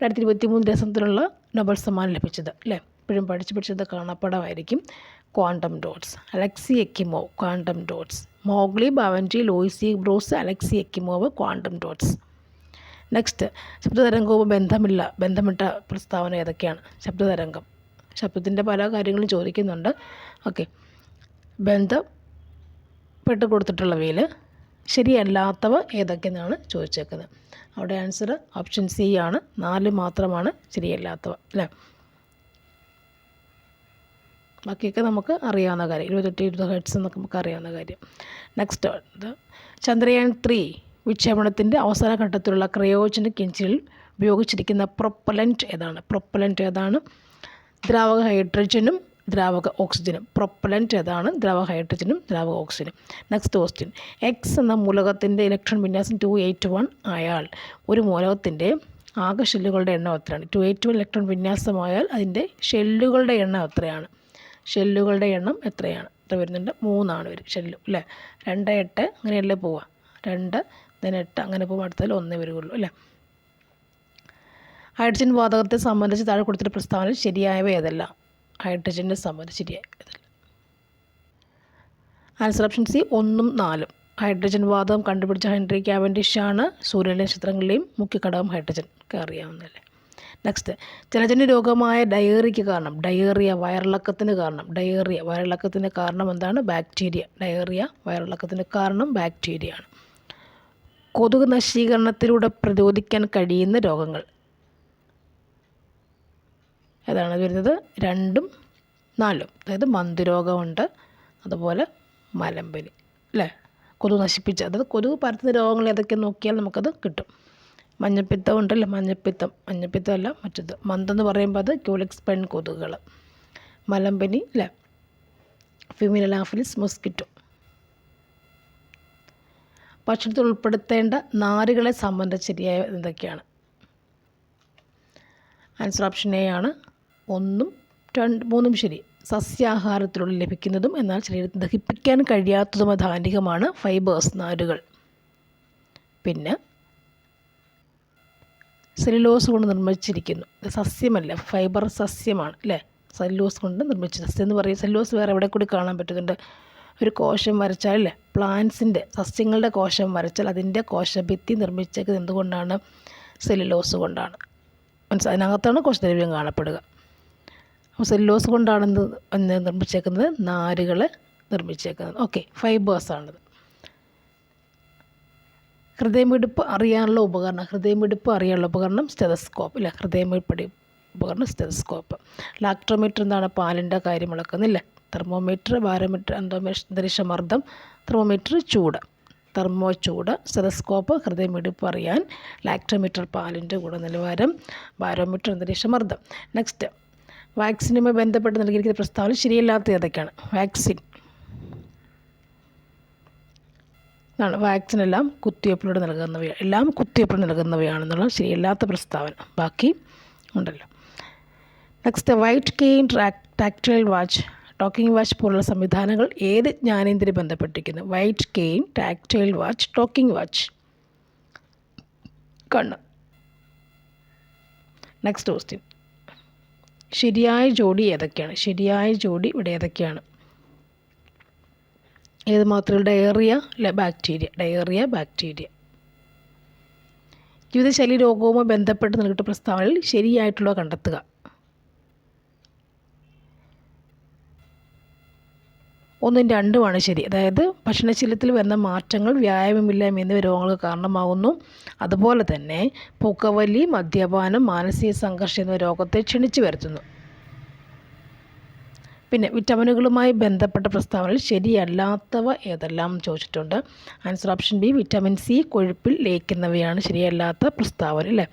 2023 രസത്തിനുള്ള നൊബൽ സമ്മാനം ലഭിച്ചത് അല്ലേ? എപ്പോഴും പഠിച്ചത് കാണാപ്പാടമായിരിക്കും. Quantum dots, Alexei Ekimov, quantum dots. മോഗ്ലി, Bawendi, Louis Brus, Alexei Ekimov, quantum dots. Next, ശബ്ദതരംഗവും ബന്ധമിട്ട പ്രസ്താവന ഏതൊക്കെയാണ്? ശബ്ദതരംഗം, ശബ്ദത്തിൻ്റെ പല കാര്യങ്ങളും ചോദിക്കുന്നുണ്ട്. ഓക്കെ, ബന്ധപ്പെട്ട് കൊടുത്തിട്ടുള്ളവയിൽ ശരിയല്ലാത്തവ ഏതൊക്കെയെന്നാണ് ചോദിച്ചേക്കുന്നത്. അവിടെ ആൻസർ ഓപ്ഷൻ സി ആണ്. 4 മാത്രമാണ് ശരിയല്ലാത്തവ അല്ലേ? ബാക്കിയൊക്കെ നമുക്ക് അറിയാവുന്ന കാര്യം. 28-20 ഹെർട്സ് എന്നൊക്കെ നമുക്ക് അറിയാവുന്ന കാര്യം. നെക്സ്റ്റ്, ചന്ദ്രയാൻ 3 വിക്ഷേപണത്തിൻ്റെ അവസാന ഘട്ടത്തിലുള്ള ക്രയോജനിക് എഞ്ചിനിൽ ഉപയോഗിച്ചിരിക്കുന്ന പ്രൊപ്പലൻ്റ് ഏതാണ്? ദ്രാവക ഹൈഡ്രജനും ദ്രാവക ഓക്സിജനും. പ്രൊപ്പലൻ്റ് ഏതാണ്? ദ്രാവക ഹൈഡ്രജനും ദ്രാവക ഓക്സിജനും. നെക്സ്റ്റ് ക്വസ്റ്റ്യൻ, എക്സ് എന്ന മൂലകത്തിൻ്റെ ഇലക്ട്രോൺ വിന്യാസം 281 ആയാൽ ഒരു മൂലകത്തിൻ്റെ ആകെ ഷെല്ലുകളുടെ എണ്ണം എത്രയാണ്? 281 ഇലക്ട്രോൺ വിന്യാസമായാൽ അതിൻ്റെ ഷെല്ലുകളുടെ എണ്ണം എത്രയാണ്? എത്ര വരുന്നുണ്ട്? 3 വരും ഷെല്ല് അല്ലേ? 2, 8 അങ്ങനെയല്ലേ പോവുക? 2, 8 അങ്ങനെ പോകുമ്പോൾ അടുത്തതിൽ 1 വരുള്ളൂ അല്ലേ? ഹൈഡ്രജൻ വാതകത്തെ സംബന്ധിച്ച് താഴെ കൊടുത്തിട്ട് പ്രസ്താവനയിൽ ശരിയായവ ഏതെല്ലാം? ഹൈഡ്രജനെ സംബന്ധിച്ച് ശരിയായതല്ല. ആൻസർ ഓപ്ഷൻ സി 1ഉം 4ഉം. ഹൈഡ്രജൻ വാതകം കണ്ടുപിടിച്ച ഹെൻറി കാവൻഡിഷ് ആണ്. സൂര്യനിലെ നക്ഷത്രങ്ങളിലെയും മുഖ്യ ഘടകം ഹൈഡ്രജൻ, ഒക്കെ അറിയാവുന്നതല്ലേ. നെക്സ്റ്റ്, ജലജന്യ രോഗമായ ഡയേറിയയ്ക്ക് കാരണം? വയറിളക്കത്തിന് കാരണം എന്താണ്? ബാക്ടീരിയ. വയറിളക്കത്തിന് കാരണം ബാക്ടീരിയ ആണ്. കൊതുക് നശീകരണത്തിലൂടെ പ്രതിരോധിക്കാൻ കഴിയുന്ന രോഗങ്ങൾ ഏതാണ് വരുന്നത്? 2ഉം 4ഉം. അതായത് മന്തുരോഗമുണ്ട്, അതുപോലെ മലമ്പനി അല്ലേ? കൊതുക് നശിപ്പിച്ച്, അതായത് കൊതുക് പരത്തുന്ന രോഗങ്ങൾ ഏതൊക്കെയെന്ന് നോക്കിയാൽ നമുക്കത് കിട്ടും. മഞ്ഞപ്പിത്തം ഉണ്ടല്ലോ, മഞ്ഞപ്പിത്തമല്ല മറ്റത്. മന്തെന്ന് പറയുമ്പോൾ അത് ക്യൂലിക്സ് പെൺ കൊതുകുകൾ. മലമ്പനി അല്ലേ? ഫിമിനലാഫിലിസ് മൊസ്കിറ്റോ. ഭക്ഷണത്തിൽ ഉൾപ്പെടുത്തേണ്ട നാരുകളെ സംബന്ധിച്ച് ശരിയായ എന്തൊക്കെയാണ്? ആൻസർ ഓപ്ഷൻ എ ആണ്. 1ഉം 3ഉം ശരി. സസ്യാഹാരത്തിലൂടെ ലഭിക്കുന്നതും എന്നാൽ ശരീരത്തിൽ ദഹിപ്പിക്കാൻ കഴിയാത്തതുമായ ധാന്യമാണ് ഫൈബേഴ്സ്, നാരുകൾ. പിന്നെ സെല്ലുലോസ് കൊണ്ട് നിർമ്മിച്ചിരിക്കുന്നു. സസ്യമല്ല, ഫൈബർ സസ്യമാണ് അല്ലേ? സെല്ലുലോസ് കൊണ്ട് നിർമ്മിച്ച സസ്യം എന്ന് പറയും. സെല്ലുലോസ് വേറെ എവിടെ കൂടി കാണാൻ പറ്റുന്നുണ്ട്? ഒരു കോശം വരച്ചാൽ അല്ലേ, പ്ലാന്റ്സിൻ്റെ സസ്യങ്ങളുടെ കോശം വരച്ചാൽ അതിൻ്റെ കോശഭിത്തി നിർമ്മിച്ചേക്കുന്നത് എന്തുകൊണ്ടാണ്? സെല്ലുലോസ് കൊണ്ടാണ്. അതിനകത്താണ് കോശദ്രവ്യം കാണപ്പെടുക. അപ്പോൾ സെല്ലുലോസ് കൊണ്ടാണ് നിർമ്മിച്ചേക്കുന്നത്? നാരുകൾ നിർമ്മിച്ചേക്കുന്നത്. ഓക്കെ, ഫൈബേഴ്സാണിത്. ഹൃദയമിടിപ്പ് അറിയാനുള്ള ഉപകരണം സ്റ്റെതസ്കോപ്പ് ഇല്ല. ഹൃദയമിടിപ്പ് ഉപകരണം സ്റ്റെതസ്കോപ്പ്. ലാക്ടോമീറ്റർ എന്താണ്? പാലിൻ്റെ കാര്യം അളക്കുന്നില്ല. തെർമോമീറ്റർ, ബാരോമീറ്റർ അന്തരീക്ഷമർദ്ദം, തെർമോമീറ്റർ ചൂട്, സ്റ്റെതസ്കോപ്പ് ഹൃദയമിടിപ്പ് അറിയാൻ, ലാക്ടോമീറ്റർ പാലിൻ്റെ ഗുണനിലവാരം, ബാരോമീറ്റർ അന്തരീക്ഷമർദ്ദം. നെക്സ്റ്റ്, വാക്സിനുമായി ബന്ധപ്പെട്ട് നൽകിയിരിക്കുന്ന പ്രസ്താവന ശരിയല്ലാത്ത ഏതൊക്കെയാണ്? വാക്സിൻ എല്ലാം കുത്തിവയ്പ്പിലൂടെ നൽകുന്നവയാണെന്നുള്ള ശരിയല്ലാത്ത പ്രസ്താവന. ബാക്കി ഉണ്ടല്ലോ. Next, white cane, tactile watch, talking watch പോലുള്ള സംവിധാനങ്ങൾ ഏത് ജ്ഞാനേന്ദ്രിയ ബന്ധപ്പെട്ടിരിക്കുന്നു? White cane, tactile watch, talking watch. കണ്ണ്. നെക്സ്റ്റ് ക്വസ്റ്റ്യൻ, ശരിയായ ജോഡി ഏതൊക്കെയാണ്? ഇവിടെ ഏതൊക്കെയാണ്? ഏത് മാത്രമല്ല? Diarrhoea, bacteria. ജീവിതശൈലി രോഗവുമായി ബന്ധപ്പെട്ട് നൽകിയ പ്രസ്താവനയിൽ ശരിയായിട്ടുള്ള കണ്ടെത്തുക. 1ഉം 2ഉമാണ് ശരി. അതായത് ഭക്ഷണശീലത്തിൽ വരുന്ന മാറ്റങ്ങൾ വ്യായാമമില്ലായ്മ എന്നിവ രോഗങ്ങൾക്ക് കാരണമാകുന്നു. അതുപോലെ തന്നെ പുകവലി, മദ്യപാനം, മാനസിക സംഘർഷം എന്നിവ രോഗത്തെ ക്ഷണിച്ചു വരുത്തുന്നു. പിന്നെ വിറ്റാമിനുകളുമായി ബന്ധപ്പെട്ട പ്രസ്താവനയിൽ ശരിയല്ലാത്തവ ഏതെല്ലാം ചോദിച്ചിട്ടുണ്ട്. Answer option B, vitamin C കൊഴുപ്പിൽ ലയിക്കുന്നവയാണ് ശരിയല്ലാത്ത പ്രസ്താവന അല്ലേ.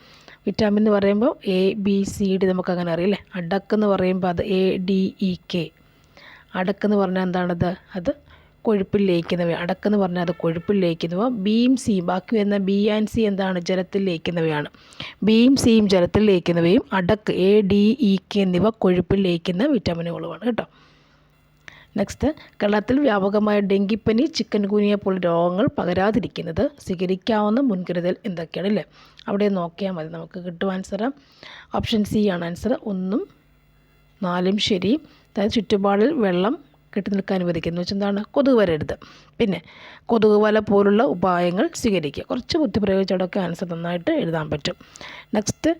വിറ്റാമിൻ എന്ന് പറയുമ്പോൾ എ ബി സി ഡി നമുക്കങ്ങനെ അറിയില്ലേ. അടക്കെന്ന് പറയുമ്പോൾ അത് ADEK. അടക്കെന്ന് പറഞ്ഞാൽ എന്താണത്? അത് കൊഴുപ്പിൽ ലയിക്കുന്നവ. അടക്കെന്ന് പറഞ്ഞാൽ അത് കൊഴുപ്പിൽ ലയിക്കുന്നവ. ബിയും സിയും ബാക്കി വരുന്ന ബി ആൻഡ് സി എന്താണ്? ജലത്തിൽ ലയിക്കുന്നവയാണ്. ബിയും സിയും ജലത്തിൽ ലയിക്കുന്നവയും അടക്ക് ADEK എന്നിവ കൊഴുപ്പിൽ ലയിക്കുന്ന വിറ്റാമിനുകളുമാണ് കേട്ടോ. നെക്സ്റ്റ്, കേരളത്തിൽ വ്യാപകമായ ഡെങ്കിപ്പനി, ചിക്കൻ ഗുനിയ പോലുള്ള രോഗങ്ങൾ പകരാതിരിക്കുന്നത് സ്വീകരിക്കാവുന്ന മുൻകരുതൽ എന്തൊക്കെയാണ് അല്ലേ. അവിടെ നോക്കിയാൽ മതി, നമുക്ക് കിട്ടും ആൻസർ. ഓപ്ഷൻ സി ആണ് ആൻസർ. 1ഉം 4ഉം ശരി. അതായത് ചുറ്റുപാടിൽ വെള്ളം കെട്ടി നിൽക്കാൻ അനുവദിക്കുന്നു വെച്ചാൽ എന്താണ്? കൊതുക് വരരുത്. പിന്നെ കൊതുക് വല പോലുള്ള ഉപായങ്ങൾ സ്വീകരിക്കുക. കുറച്ച് ബുദ്ധി പ്രയോഗിച്ചവിടെയൊക്കെ ആൻസർ നന്നായിട്ട് എഴുതാൻ പറ്റും. നെക്സ്റ്റ്,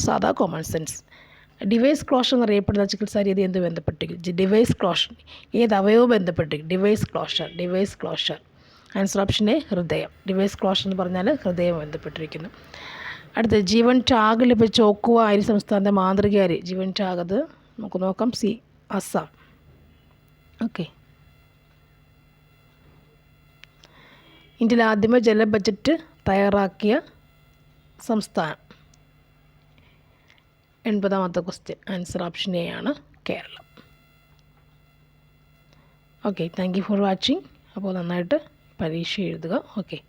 സാധാ കോമൺ സെൻസ്. ഡിവൈസ് ക്ലോഷർ എന്നറിയപ്പെടുന്ന ചികിത്സാ രീതി എന്ത് ബന്ധപ്പെട്ടിരിക്കും? ഡിവൈസ് ക്ലോഷർ ഏത് അവയവം ബന്ധപ്പെട്ടിരിക്കും? Device closure. Answer option A, ഹൃദയം. ഡിവൈസ് ക്ലോഷർ എന്ന് പറഞ്ഞാൽ ഹൃദയം ബന്ധപ്പെട്ടിരിക്കുന്നു. അടുത്ത, ജീവൻ ടാഗ് ലഭിച്ച ഓക്കുവ അരി സംസ്ഥാനത്തെ മാതൃക അരി. ജീവൻ ടാഗ് അത് നമുക്ക് നോക്കാം. സി, അസം. ഓക്കെ. ഇന്ത്യയിൽ ആദ്യമേ ജല ബജറ്റ് തയ്യാറാക്കിയ സംസ്ഥാനം. 80ാമത്തെ ക്വസ്റ്റ്യൻ. ആൻസർ ഓപ്ഷൻ എ ആണ്, Kerala. Okay, thank you for watching. അപ്പോൾ നന്നായിട്ട് പരീക്ഷ എഴുതുക. ഓക്കെ.